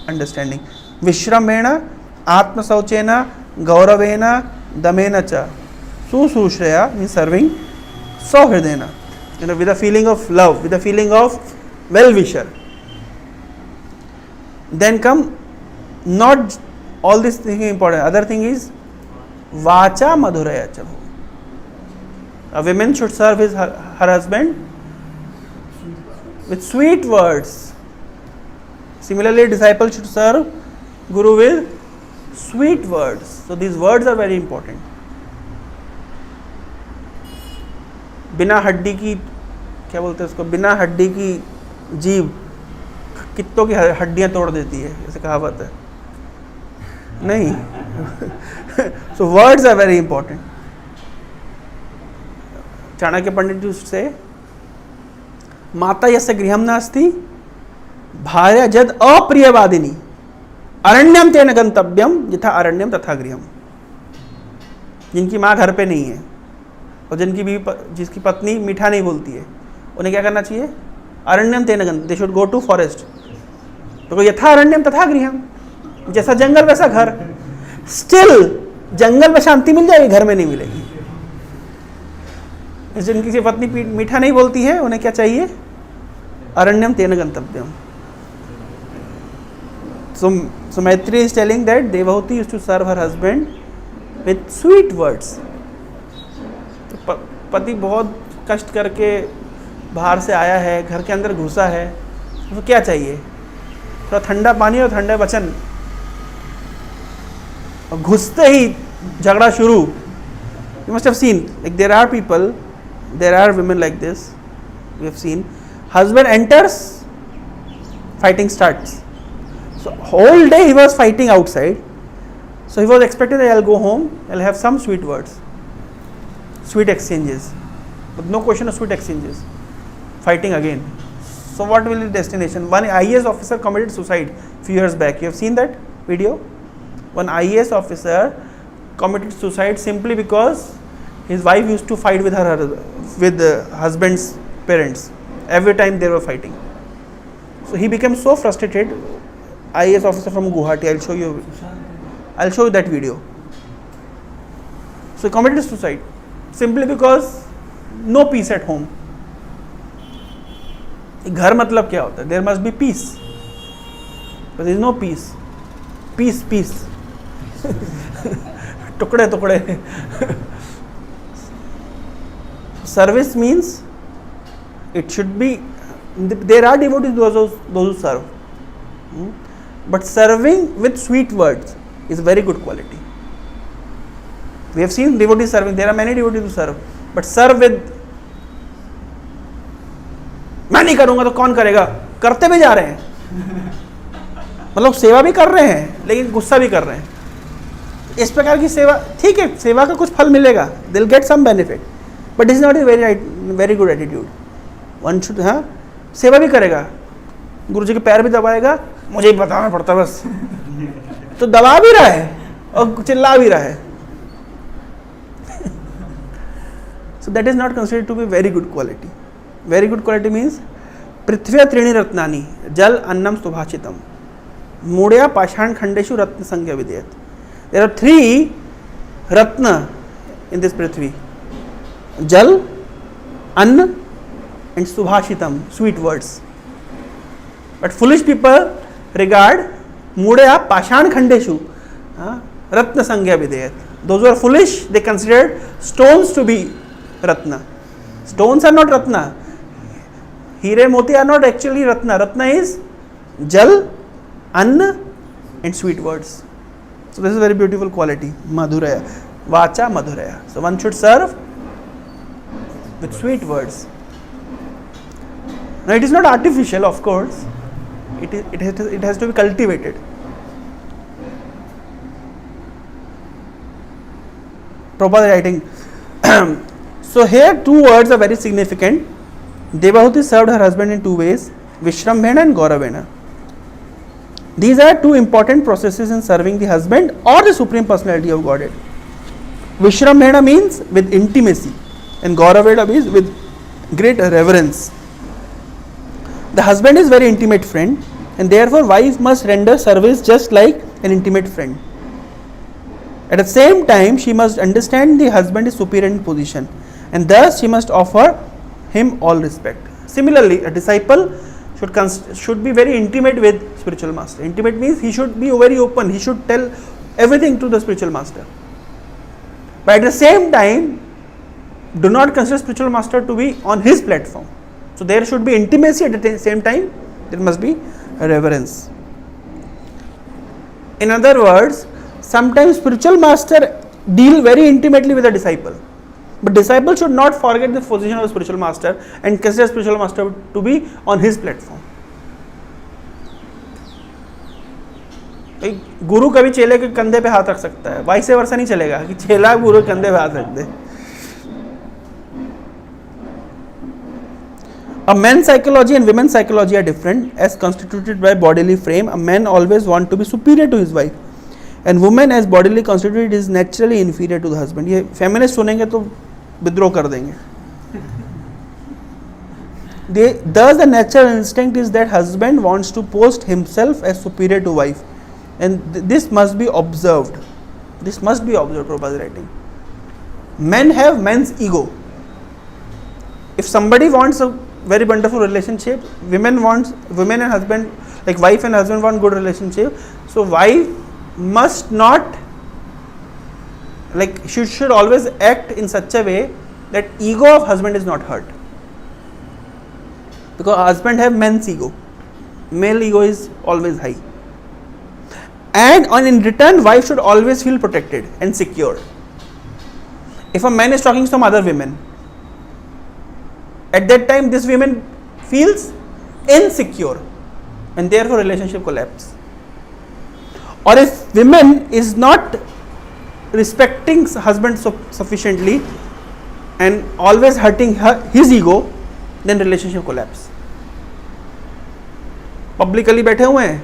understanding. Vishrambhena, Atma Sauchena, Gauravena, Damena cha, Sushreya means serving, Sauhridena, with a feeling of love, with a feeling of well-wisher. Then come, not all this thing is important. Other thing is Vacha Madhuraya cha. A woman should serve her husband with sweet words. Similarly, a disciple should serve Guru with sweet words. So these words are very important. बिना हड्डी की, क्या बोलते हैं उसको, बिना हड्डी की जीभ कित्तों की हड्डियां तोड़ देती है, ऐसे कहावत है नहीं. So words are very important. Chanakya Pandit used to say, माता यस्य गृहं नास्ति भार्या जद अप्रियवादिनी अरण्यम तेन गंतव्यम यथा अरण्यम तथा गृहम. जिनकी माँ घर पे नहीं है और जिसकी पत्नी मीठा नहीं बोलती है, उन्हें क्या करना चाहिए? अरण्यम तेन गंतव्यम, they should go to forest. तो यथा अरण्यम तथा गृहम, जैसा जंगल वैसा घर. स्टिल जंगल में शांति मिल जाएगी, घर में नहीं मिलेगी. जिनकी पत्नी मीठा नहीं बोलती है, उन्हें क्या चाहिए? अरण्यम तेन गंतव्यम. So Maitri is telling that Devahuti used to serve her husband with sweet words. तो पति बहुत कष्ट करके बाहर से आया है, घर के अंदर घुसा है, तो क्या चाहिए? थोड़ा ठंडा पानी और ठंडे वचन. और घुसते ही झगड़ा शुरू. You must have seen, like there are people, there are women like this. We have seen. Husband enters, fighting starts. So whole day he was fighting outside. So he was expecting that I'll go home, I'll have some sweet words, sweet exchanges. But no question of sweet exchanges. Fighting again. So what will be the destination? One IAS officer committed suicide few years back. You have seen that video? One IAS officer committed suicide simply because his wife used to fight with the husband's parents. Every time they were fighting. So he became so frustrated. IAS officer from Guwahati, I'll show you that video. So he committed suicide simply because no peace at home. घर मतलब क्या होता है? There must be peace, but there is no peace. Peace. टुकड़े. Service means it should be. There are devotees those who serve. But serving with sweet words is very good quality. We have seen devotees serving. There are many devotees who serve, but serve with मैं नहीं करूंगा तो कौन करेगा? करते भी जा रहे हैं. मतलब सेवा भी कर रहे हैं, लेकिन गुस्सा भी कर रहे हैं. इस प्रकार की सेवा ठीक है, सेवा का कुछ फल मिलेगा. They'll get some benefit, but this is not a very good attitude. One should सेवा भी करेगा, गुरु जी के पैर भी दबाएगा, मुझे ही बताना पड़ता बस. तो दबा भी रहा है और चिल्ला भी रहा है. So that is not considered to be very good quality. Very good quality means पृथ्व्या त्रीणि रत्नानि जल अन्नम सुभाषितम मूढ़या पाषाण खंडेषु रत्न संज्ञा विधेयत. There are 3 ratna in this prithvi: jal, anna and subhashitam, sweet words. But foolish people regard मूढ़या पाषाण खंडेषु ratna संज्ञा विधेयत. Those who are foolish, they consider stones to be ratna. Stones are not ratna. Hire moti are not actually ratna. Ratna is jal, anna and sweet words. So this is a very beautiful quality. Madhuraya. Vacha madhuraya. So one should serve with sweet words. Now it is not artificial, of course. It has to be cultivated. Prabhupada writing. So here 2 words are very significant. Devahuti served her husband in 2 ways: Vishrambhena and Gauravena. These are 2 important processes in serving the husband or the Supreme Personality of Godhead. Vishrambhena means with intimacy and Gauravena means with great reverence. The husband is very intimate friend and therefore wife must render service just like an intimate friend. At the same time, she must understand the husband is superior in position and thus she must offer him all respect. Similarly, a disciple should be very intimate with spiritual master. Intimate means he should be very open, he should tell everything to the spiritual master. But at the same time, do not consider spiritual master to be on his platform. So there should be intimacy, at the same time there must be reverence. In other words, sometimes spiritual master deal very intimately with the disciple. But disciple should not forget the position of the spiritual master and consider spiritual master to be on his platform. गुरु कभी चेले के कंधे पे हाथ रख सकता है, vice versa नहीं चलेगा कि चेला गुरु के कंधे पे हाथ रख दे. A man's psychology and women's psychology are different as constituted by bodily frame. A man always want to be superior to his wife and woman as bodily constituted is naturally inferior to the husband. ये feminist सुनेंगे तो विद्रोह कर देंगे. Thus the natural instinct is that husband wants to post himself as superior to wife and this must be observed. This must be observed, Prabhupada is writing. Men have men's ego. If somebody wants a very wonderful relationship, women and husband, like wife and husband want good relationship, so wife must not, like she should always act in such a way that ego of husband is not hurt, because husband have men's ego, male ego is always high, and in return wife should always feel protected and secure. If a man is talking to some other women, at that time this woman feels insecure and therefore relationship collapses. Or if woman is not respecting husband sufficiently and always hurting his ego, then relationship collapse. Publicly बैठे हुए हैं,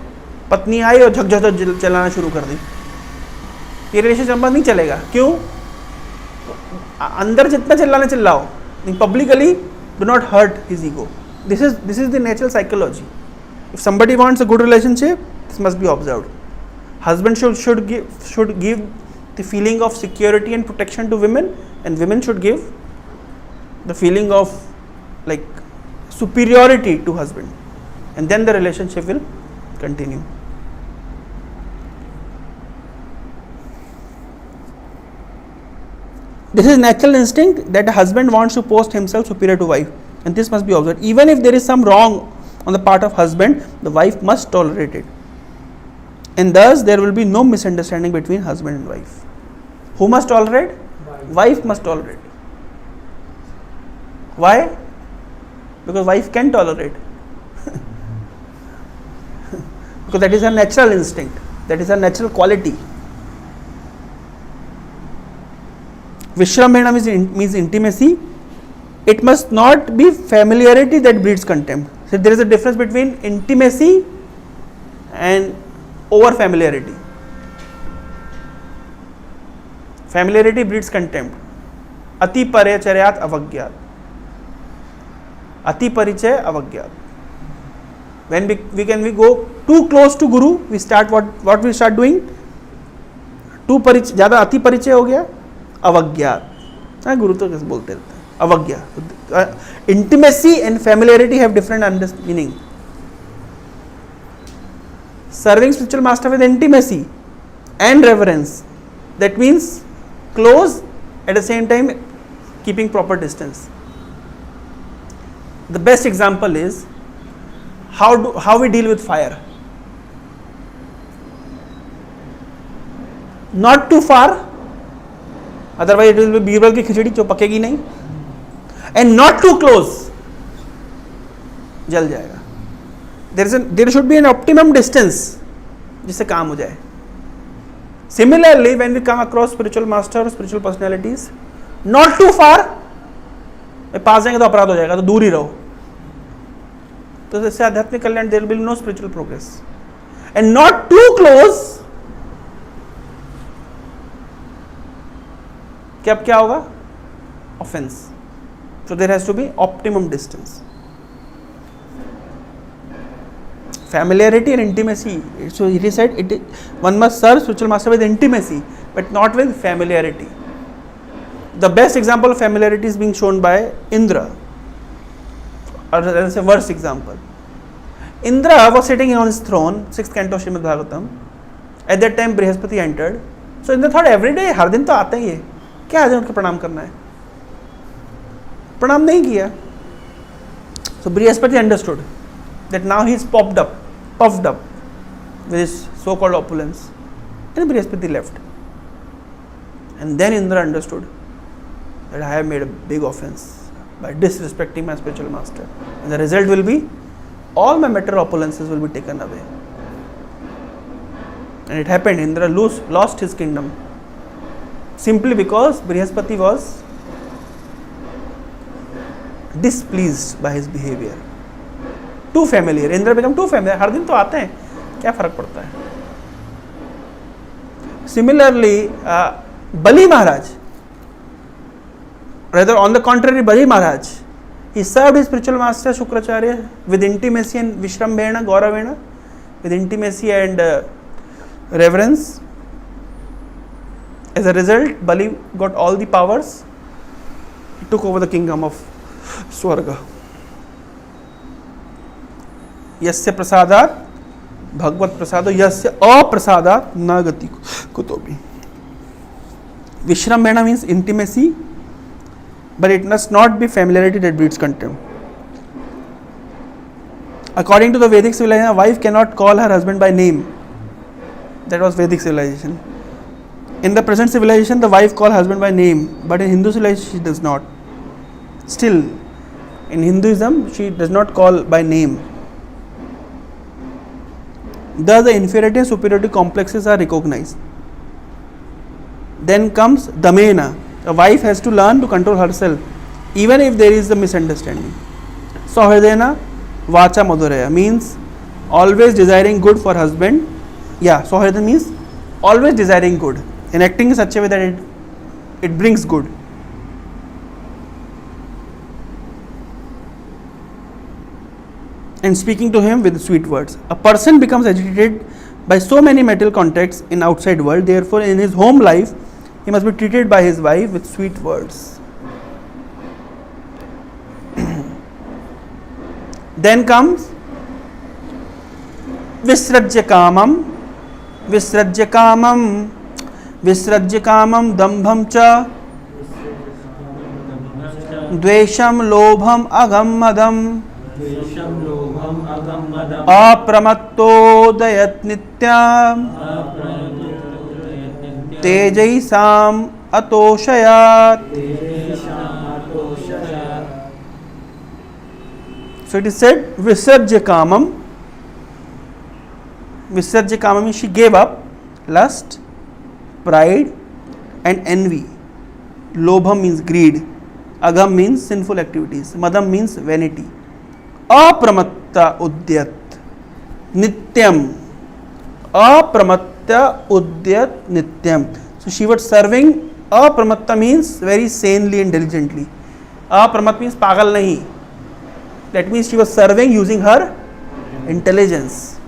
पत्नी आई और झकझक चलाना शुरू कर दी, ये relationship नहीं चलेगा. क्यों? अंदर जितना चिल्लाना चिल्लाओ, publicly do not hurt his ego. This is the natural psychology. If somebody wants a good relationship, this must be observed. Husband should give the feeling of security and protection to women, and women should give the feeling of like superiority to husband, and then the relationship will continue. This is natural instinct that a husband wants to post himself superior to wife, and this must be observed. Even if there is some wrong on the part of husband, the wife must tolerate it, and thus there will be no misunderstanding between husband and wife. Who must tolerate? Wife must tolerate. Why? Because wife can tolerate. Because that is her natural instinct, that is her natural quality. Vishrambhena means intimacy. It must not be familiarity that breeds contempt. So there is a difference between intimacy and over familiarity. Familiarity breeds contempt. Ati paricharyat avagyat. Ati parichaya avagyat. When we go too close to Guru, we start what we start doing? Too परिचय, ज़्यादा अति परिचय हो गया, अवज्ञात. गुरु तो कैसे बोलते रहते हैं, अवज्ञा. Intimacy and familiarity have different meaning. Serving spiritual master with intimacy and reverence, that means close at the same time keeping proper distance. The best example is how we deal with fire. Not too far, otherwise it will be Birbal की खिचड़ी जो पकेगी नहीं, and not too close, जल जाएगा. There should be an optimum distance जिससे काम हो जाए. Similarly, when we come across spiritual master or spiritual personalities, not too far, पास जाएंगे तो अपराध हो जाएगा, तो दूर ही रहो. तो इससे आध्यात्मिक कल्याण, there will be no spiritual progress. And not too close, क्या होगा? Offense. So there has to be optimum distance. Familiarity and intimacy. So he said one must serve spiritual master with intimacy, but not with familiarity. The best example of familiarity is being shown by Indra. Or that's a worst example. Indra was sitting on his throne, 6th canto Srimad Bhagavatam. At that time Brihaspati entered. So Indra thought every day, हर दिन तो आते ही है, क्या आज उनके प्रणाम करना है? प्रणाम नहीं किया. So Brihaspati understood that now he is puffed up with his so-called opulence, and Brihaspati left. And then Indra understood that I have made a big offense by disrespecting my spiritual master, and the result will be all my material opulences will be taken away. And it happened. Indra lost his kingdom simply because Brihaspati was displeased by his behavior. Too familiar. Indra became too familiar. हर दिन तो आते हैं, क्या फर्क पड़ता है? Similarly, Bali Maharaj, rather on the contrary, Bali Maharaj, he served his spiritual master Shukracharya with intimacy and Vishrambhena, Gauravena, with intimacy and reverence. As a result, Bali got all the powers. He took over the kingdom of Swarga. यस्य प्रसादात भगवत प्रसादो यस्य अप्रसादात न गति कुतोपि. Vishrambhena means intimacy, but it must not be familiarity that breeds contempt. According to the Vedic civilization, a wife cannot call her husband by name. That was Vedic civilization. In the present civilization, the wife calls husband by name, but in Hindu civilization, she does not. Still, in Hinduism, she does not call by name. Thus, the inferiority and superiority complexes are recognized. Then comes Damena. A wife has to learn to control herself, even if there is a misunderstanding. Sahridena Vacha Madhuraya means always desiring good for husband. Yeah, Sahridena means always desiring good and acting in such a way that it brings good. And speaking to him with sweet words. A person becomes agitated by so many material contacts in outside world. Therefore, in his home life, he must be treated by his wife with sweet words. Then comes Visrajya Kamam, Dambham Cha, Dvesham Lobham Agam Madam, Apramatto Dayat Nityam, Tejaisam Atoshayat. So it is said Visarjya Kamam. Visarjya Kamam means she gave up lust, pride and envy. Lobham means greed. Agam means sinful activities. Madam means vanity. Apramatta Udyat Nityam. Apramatta Udyat Nityam. So she was serving Apramatta means very sanely and diligently. Apramatta means pagal nahi. That means she was serving using her intelligence.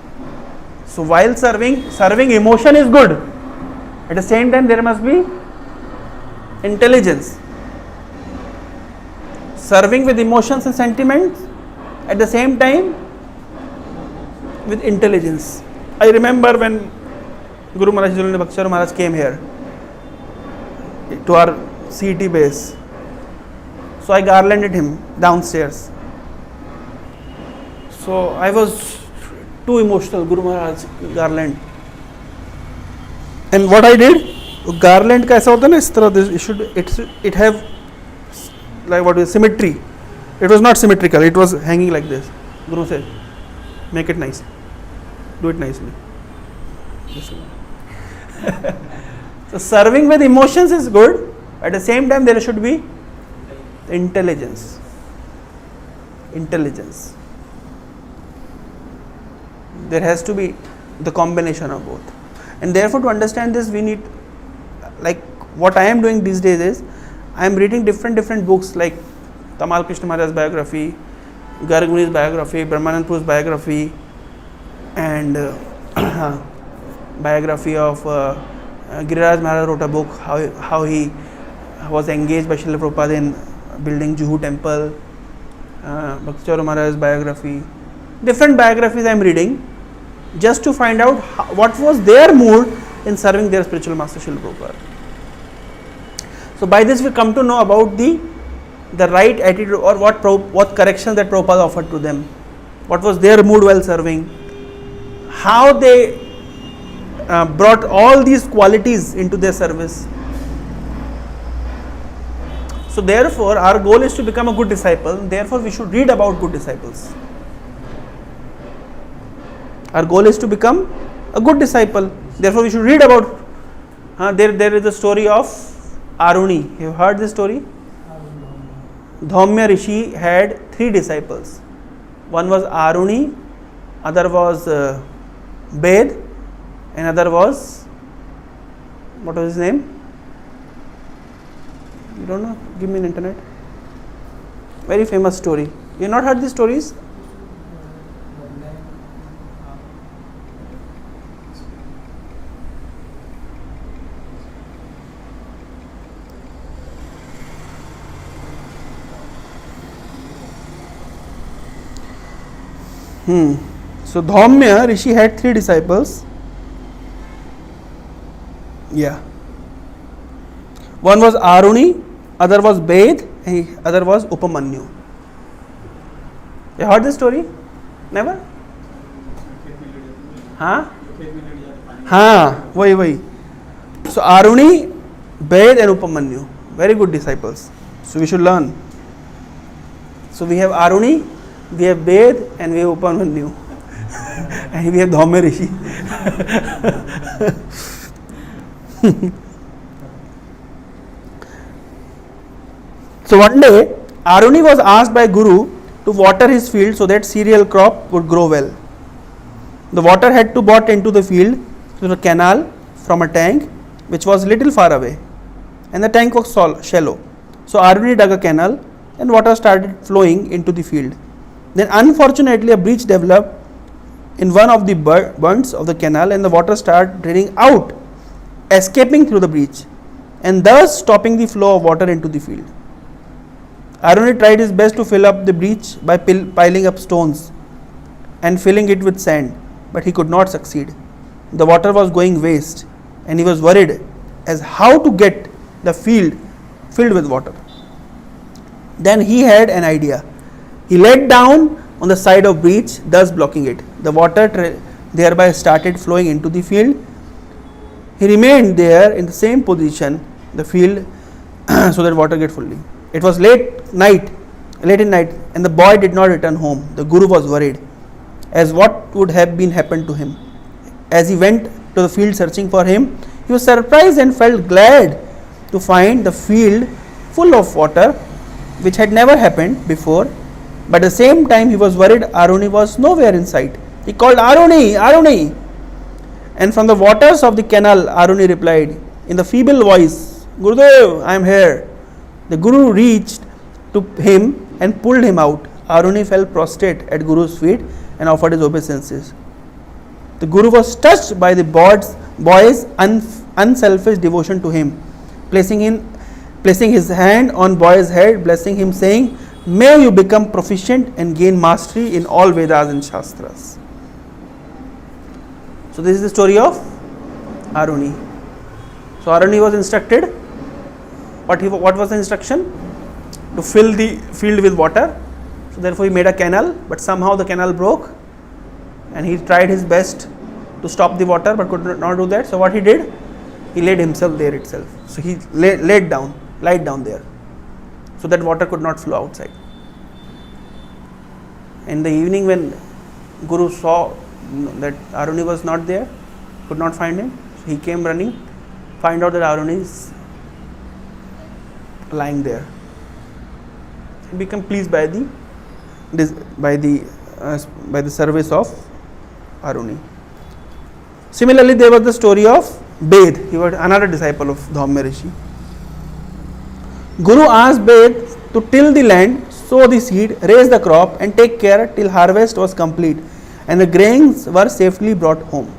So while serving emotion is good. At the same time there must be intelligence. Serving with emotions and sentiments, at the same time with intelligence. I remember when Guru Maharaj Bhaktacharya Maharaj came here to our CET base. So I garlanded him downstairs. So I was too emotional, Guru Maharaj garland. And what I did, garland का ऐसा होता है ना इस तरह, it have like what is symmetry. It was not symmetrical, it was hanging like this. Guru said, make it nice, do it nicely. So serving with emotions is good. At the same time there should be intelligence. There has to be the combination of both. And therefore to understand this we need, like what I am doing these days is, I am reading different books like Tamal Krishna Maharaj's biography, Garg Muni's biography, Brahmanand Pur's biography, and biography of Giriraj Maharaj wrote a book how he was engaged by Srila Prabhupada in building Juhu temple, Bhaktacharya Maharaj's biography. Different biographies I am reading just to find out what was their mood in serving their spiritual master Srila Prabhupada. So by this we come to know about the right attitude, or what corrections that Prabhupada offered to them. What was their mood while serving, how they brought all these qualities into their service. So therefore our goal is to become a good disciple, therefore we should read about good disciples. Our goal is to become a good disciple, therefore we should read about, there is a story of Aruni. You have heard this story? Dhaumya Rishi had 3 disciples. One was Aruni, other was Ved, and other was, what was his name? You don't know? Give me an internet. Very famous story. You have not heard these stories? So Dhaumya Rishi had 3 disciples. Yeah. One was Aruni, other was Ved, and other was Upamanyu. You heard this story? Never? Wahi. So Aruni, Ved and Upamanyu, very good disciples. So we should learn. So we have Aruni, we have Ved, and we have Upamanyu. And we have Dhaumya Rishi. So one day, Aruni was asked by Guru to water his field so that cereal crop would grow well. The water had to be brought into the field through a canal from a tank which was little far away, and the tank was shallow. So Aruni dug a canal and water started flowing into the field. Then unfortunately a breach developed in one of the bunds of the canal, and the water started draining out, escaping through the breach, and thus stopping the flow of water into the field. Aruni tried his best to fill up the breach by piling up stones and filling it with sand, but he could not succeed. The water was going waste, and he was worried as how to get the field filled with water. Then he had an idea. He let down on the side of breach, thus blocking it. The water thereby started flowing into the field. He remained there in the same position, the field, so that water get fully. It was late in night, and the boy did not return home. The Guru was worried as what would have been happened to him. As he went to the field searching for him, he was surprised and felt glad to find the field full of water, which had never happened before. But at the same time he was worried Aruni was nowhere in sight. He called, Aruni, Aruni. And from the waters of the canal, Aruni replied in the feeble voice Gurudev, I am here. The Guru reached to him and pulled him out. Aruni fell prostrate at Guru's feet and offered his obeisances. The Guru was touched by the boy's unselfish devotion to him, placing his hand on boy's head, blessing him, saying, "May you become proficient and gain mastery in all Vedas and Shastras." So this is the story of Aruni. So Aruni was instructed. What was the instruction? To fill the field with water. So therefore he made a canal, but somehow the canal broke, and he tried his best to stop the water, but could not do that. So what he did? He laid himself there itself. So he lied down there, so that water could not flow outside. In the evening, when Guru saw that Aruni was not there, could not find him, so he came running, find out that Aruni is lying there. He became pleased by the service of Aruni. Similarly, there was the story of Bed. He was another disciple of Dhaumya Rishi. Guru asked Bed to till the land, sow the seed, raise the crop, and take care till harvest was complete and the grains were safely brought home.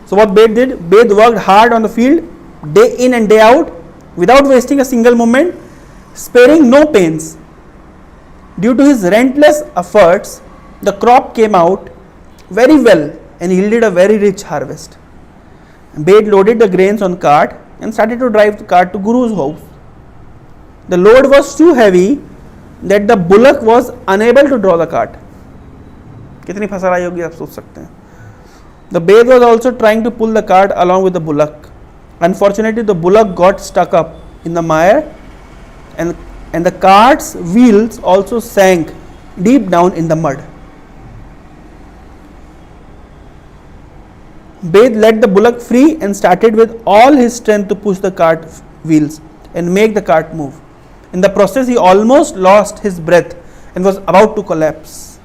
So what Bed did? Bed worked hard on the field, day in and day out, without wasting a single moment, sparing no pains. Due to his relentless efforts, the crop came out very well and yielded a very rich harvest. Bed loaded the grains on cart and started to drive the cart to Guru's house. The load was too heavy that the bullock was unable to draw the cart. कितनी फसल आई होगी आप सोच सकते हैं. The Bed was also trying to pull the cart along with the bullock. Unfortunately, the bullock got stuck up in the mire, and the cart's wheels also sank deep down in the mud. Bed let the bullock free and started with all his strength to push the cart wheels and make the cart move. In the process, he almost lost his breath and was about to collapse.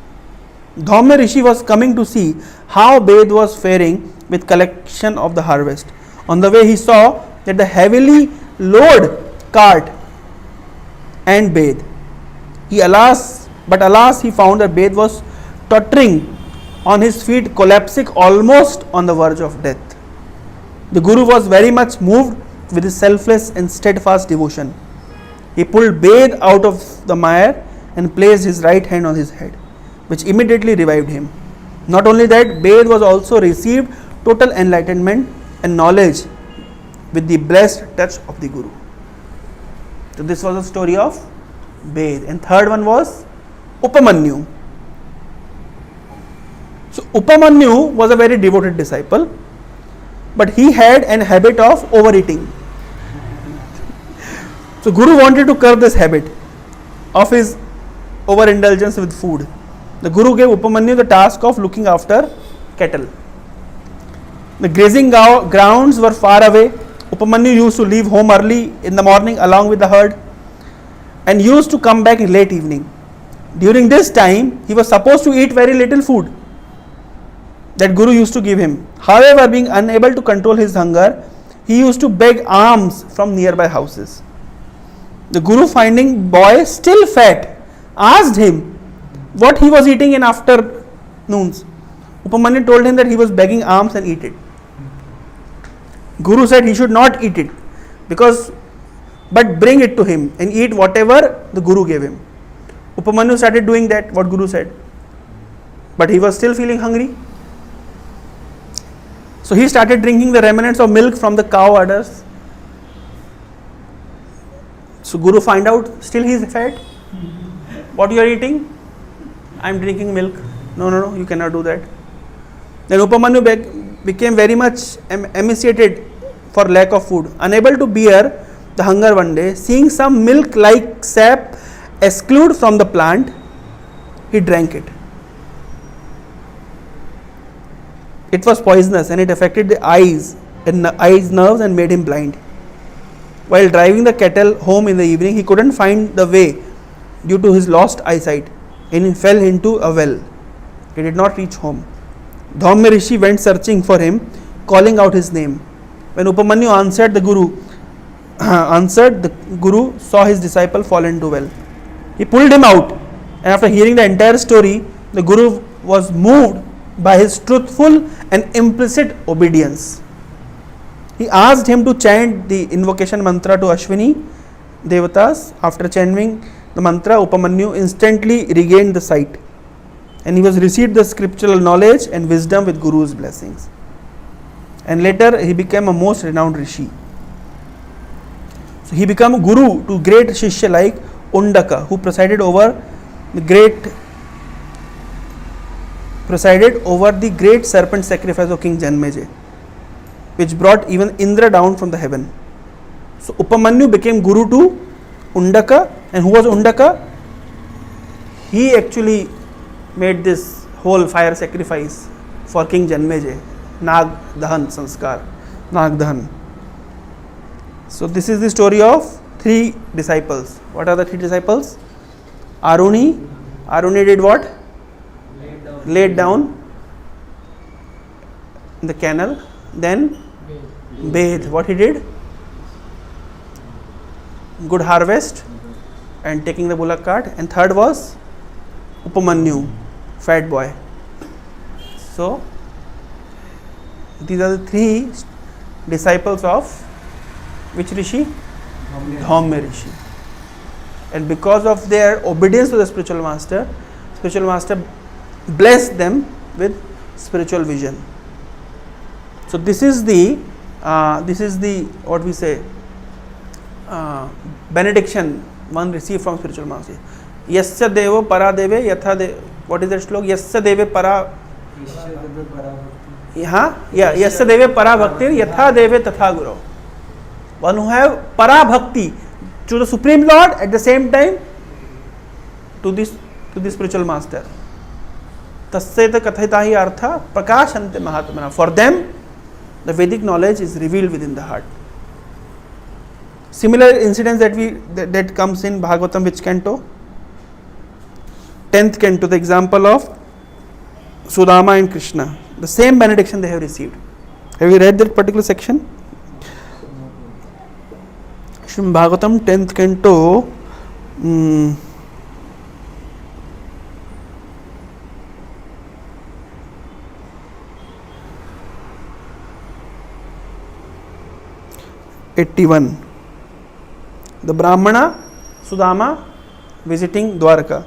Dhaumya Rishi was coming to see how Bed was faring with collection of the harvest. On the way, he saw that the heavily loaded cart and Bed. Alas, he found that Bed was tottering on his feet, collapsing almost on the verge of death. The Guru was very much moved with his selfless and steadfast devotion. He pulled Bed out of the mire and placed his right hand on his head, which immediately revived him. Not only that, Bed was also received total enlightenment and knowledge with the blessed touch of the Guru. So this was the story of Bed. And third one was Upamanyu. So Upamanyu was a very devoted disciple, but he had an habit of overeating. So Guru wanted to curb this habit of his overindulgence with food. The Guru gave Upamanyu the task of looking after cattle. The grazing grounds were far away. Upamanyu used to leave home early in the morning along with the herd and used to come back in late evening. During this time, he was supposed to eat very little food that Guru used to give him. However, being unable to control his hunger, he used to beg alms from nearby houses. The Guru, finding boy still fat, asked him what he was eating in afternoons. Upamanyu told him that he was begging alms and eat it. Guru said he should not eat it but bring it to him and eat whatever the Guru gave him. Upamanyu started doing that, what Guru said, but he was still feeling hungry. So he started drinking the remnants of milk from the cow udders. So Guru find out still he is fat. What you are eating? I am drinking milk. No, you cannot do that. Then Upamanyu became very much emaciated for lack of food. Unable to bear the hunger one day, seeing some milk like sap exude from the plant, he drank it. It was poisonous and it affected the eyes nerves and made him blind. While driving the cattle home in the evening, he couldn't find the way due to his lost eyesight and he fell into a well. He did not reach home. Dhaumya Rishi went searching for him, calling out his name. When Upamanyu answered the Guru saw his disciple fall into well. He pulled him out, and after hearing the entire story, the Guru was moved by his truthful and implicit obedience. He asked him to chant the invocation mantra to Ashwini Devatas. After chanting the mantra, Upamanyu instantly regained the sight, and he was received the scriptural knowledge and wisdom with Guru's blessings. And later he became a most renowned Rishi. So he became a Guru to great Shishya like Undaka, who presided over the great serpent sacrifice of King Janmeja, which brought even Indra down from the heaven. So Upamanyu became Guru to Undaka. And who was Undaka? He actually made this whole fire sacrifice for King Janmeja, Nag Dahan Sanskar, Nag Dahan. So this is the story of 3 disciples. What are the 3 disciples? Aruni did what? Laid down in the canal. Then bathe. What he did? Good harvest and taking the bullock cart. And third was Upamanyu, fat boy. So these are the 3 disciples of which Rishi? Dhaumya Rishi. And because of their obedience to the spiritual master blessed them with spiritual vision. So this is the what we say benediction one received from spiritual master. Yasya devo para deve yatha de. What is that slok? Yasya deve para. Yasya deve para bhaktir yatha deve tatha guru. One who have para bhakti to the Supreme Lord, at the same time to the spiritual master. Tasyeta kathita hi artha prakashante mahatmana. For them, the Vedic knowledge is revealed within the heart. Similar incidents that comes in Bhagavatam, which canto? 10th canto, the example of Sudama and Krishna. The same benediction they have received. Have you read that particular section? Srimad Bhagavatam 10th canto, 81. The Brahmana Sudama visiting Dwarka.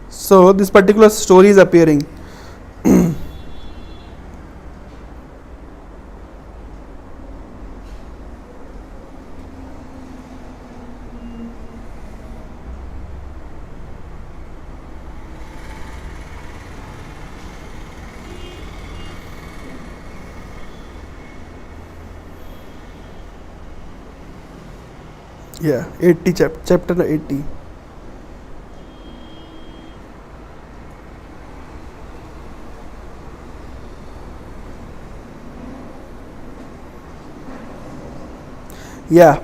So this particular story is appearing. Yeah, 80 chapter 80. Yeah,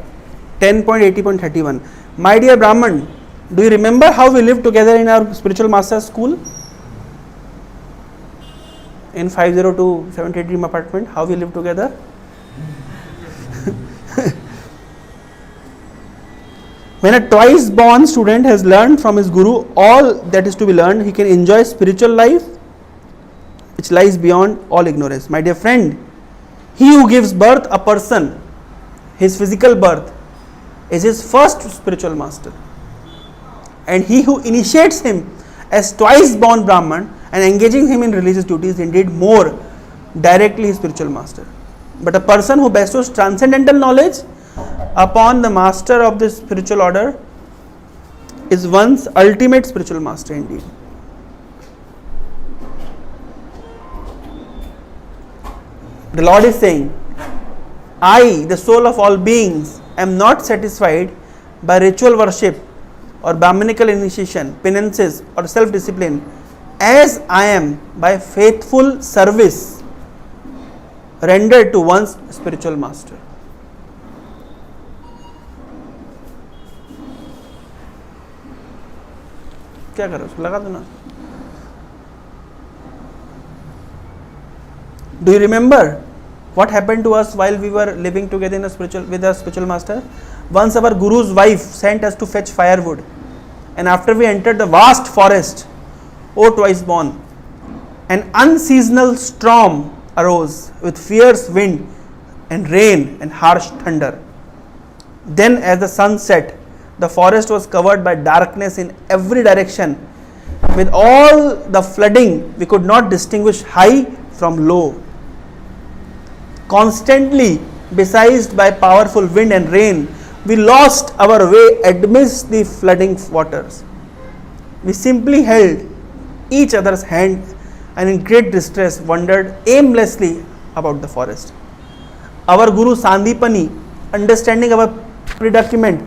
10.80.31. My dear Brahman, do you remember how we lived together in our spiritual master's school? In 502 78 Dream apartment, how we lived together? When a twice born student has learned from his guru all that is to be learned, he can enjoy spiritual life which lies beyond all ignorance. My dear friend, he who gives birth a person, his physical birth, is his first spiritual master. And he who initiates him as twice born Brahman and engaging him in religious duties, indeed more directly his spiritual master. But a person who bestows transcendental knowledge upon the master of the spiritual order is one's ultimate spiritual master indeed. The Lord is saying, I, the soul of all beings, am not satisfied by ritual worship or Brahminical initiation, penances or self-discipline, as I am by faithful service rendered to one's spiritual master. क्या करो उसको लगा दो ना. Do you remember what happened to us while we were living together with our spiritual master? Once our guru's wife sent us to fetch firewood, and after we entered the vast forest, O twice born, an unseasonal storm arose with fierce wind and rain and harsh thunder. Then as the sun set, the forest was covered by darkness in every direction. With all the flooding, we could not distinguish high from low. Constantly besieged by powerful wind and rain, we lost our way amidst the flooding waters. We simply held each other's hand and in great distress wandered aimlessly about the forest. Our Guru Sandipani, understanding our predicament,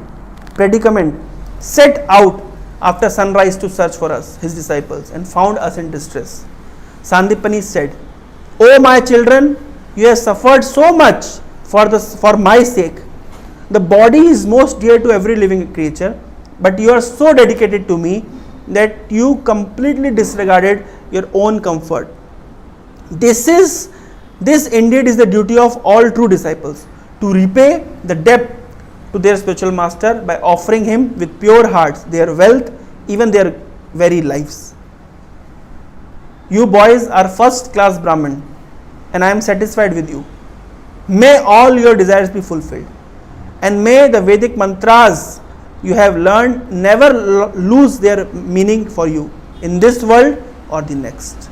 set out after sunrise to search for us, his disciples, and found us in distress. Sandipani said, "O my children, you have suffered so much for my sake. The body is most dear to every living creature, but you are so dedicated to me that you completely disregarded your own comfort. This indeed is the duty of all true disciples, to repay the debt to their spiritual master by offering him with pure hearts their wealth, even their very lives. You boys are first class Brahmin, and I am satisfied with you. May all your desires be fulfilled, and may the Vedic mantras you have learned never lose their meaning for you in this world or the next."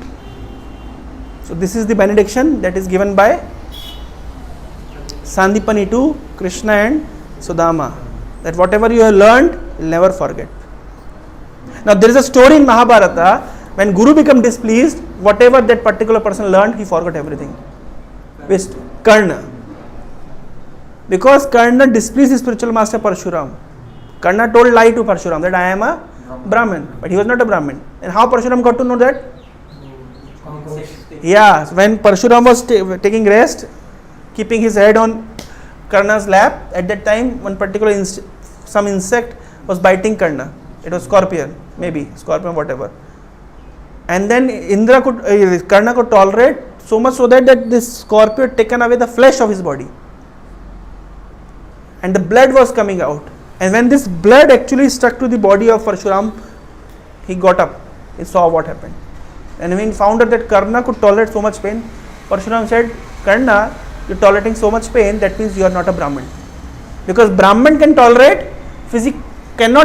So this is the benediction that is given by Sandipani to Krishna and Sudama, that whatever you have learned, you'll never forget. Now there is a story in Mahabharata, when Guru became displeased, whatever that particular person learned, he forgot everything. With Karna. Because Karna displeased his spiritual master Parshuram. Karna told lie to Parshuram that I am a Brahmin, but he was not a Brahmin. And how Parshuram got to know that? Yeah, when Parshuram was taking rest, keeping his head on Karna's lap, at that time one particular some insect was biting Karna. It was scorpion, whatever. And then Karna could tolerate so much so that this scorpion had taken away the flesh of his body, and the blood was coming out. And when this blood actually stuck to the body of Parshuram, he got up, he saw what happened. And when he found out that Karna could tolerate so much pain, Parshuram said, "Karna, you're tolerating so much pain, that means you are not a Brahmin. Because Brahmin cannot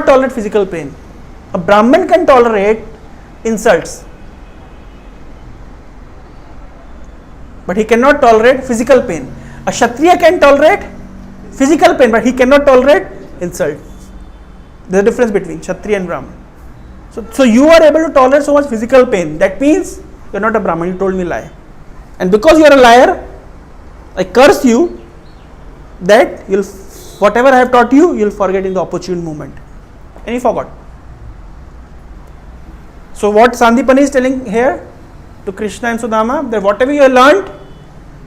tolerate physical pain. A Brahmin can tolerate insults, but he cannot tolerate physical pain. A Kshatriya can tolerate physical pain, but he cannot tolerate insult. There's a difference between Kshatriya and Brahmin. So you are able to tolerate so much physical pain. That means you're not a Brahmin. You told me lie. And because you are a liar, I curse you that whatever I have taught you, you'll forget in the opportune moment." And he forgot. So what Sandipani is telling here to Krishna and Sudama, that whatever you have learned,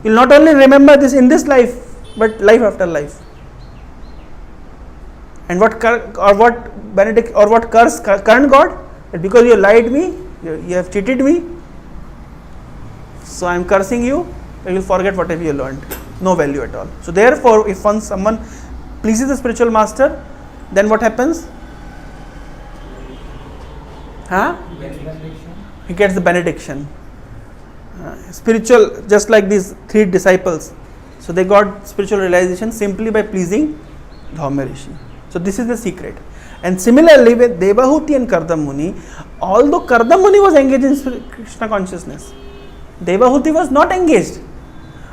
you'll not only remember this in this life, but life after life. And what curse Karan got? That because you lied me, you have cheated me, so I am cursing you, you will forget whatever you learned. No value at all. So therefore, if someone pleases the spiritual master, then what happens? He gets the benediction. Spiritual, just like these three disciples. So they got spiritual realization simply by pleasing Dhaumya Rishi. So this is the secret. And similarly with Devahuti and Kardam Muni, although Kardam Muni was engaged in Krishna consciousness, Devahuti was not engaged.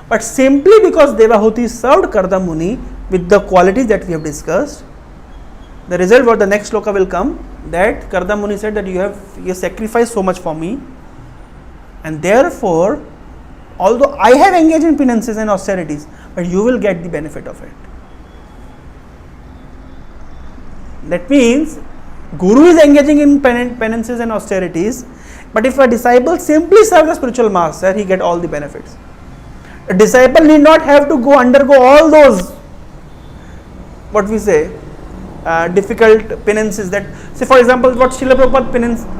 But simply because Devahuti served Kardam Muni with the qualities that we have discussed, the result what the next sloka will come, that Kardam Muni said that you have sacrificed so much for me, and therefore although I have engaged in penances and austerities, but you will get the benefit of it. That means Guru is engaging in penances and austerities, but if a disciple simply serves the spiritual master, he get all the benefits. A disciple need not have to undergo all those, what we say, difficult penances. That, say for example, what Srila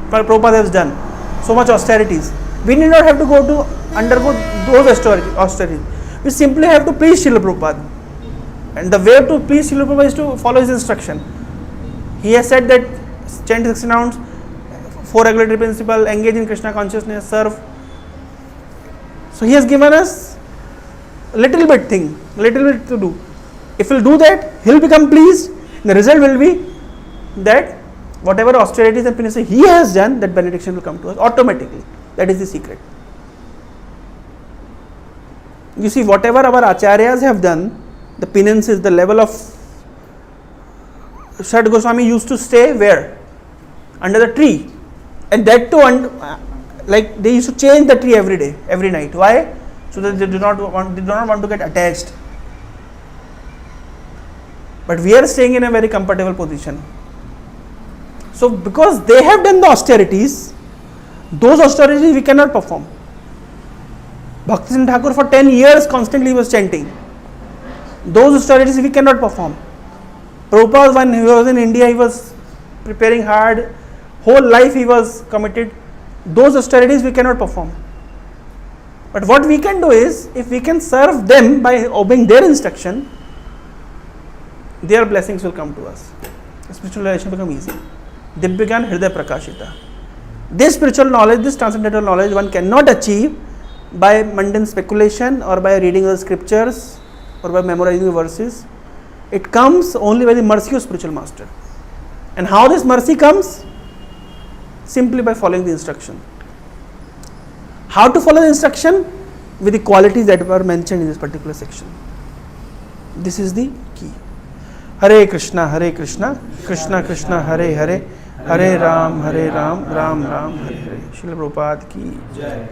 Prabhupada has done, so much austerities. We need not have to go to undergo those austerities. We simply have to please Srila Prabhupada. And the way to please Srila Prabhupada is to follow his instruction. He has said that chant 16 rounds, 4 regulatory principles, engage in Krishna consciousness, serve. So he has given us a little bit to do. If we'll do that, he'll become pleased. The result will be that whatever austerities and penances he has done, that benediction will come to us automatically. That is the secret. You see, whatever our acharyas have done, the penances, the level of Shat Goswami used to stay where? Under the tree. And that too, like they used to change the tree every day, every night. Why? So that they do not want to get attached. But we are staying in a very comfortable position. So because they have done the austerities, those austerities we cannot perform. Bhakti Thakur for 10 years constantly was chanting. Those austerities we cannot perform. Prabhupada, when he was in India, he was preparing hard. Whole life he was committed. Those austerities we cannot perform. But what we can do is, if we can serve them by obeying their instruction, their blessings will come to us. The spiritual realization will become easy. Divyagyan Hriday Prakashita. This spiritual knowledge, this transcendental knowledge, one cannot achieve by mundane speculation or by reading the scriptures or by memorizing the verses. It comes only by the mercy of spiritual master. And how this mercy comes? Simply by following the instruction. How to follow the instruction? With the qualities that were mentioned in this particular section. This is the key. Hare Krishna, Krishna Krishna, Hare Hare, Hare Ram, Ram Ram, Hare Hare. Srila Prabhupada ki Jai.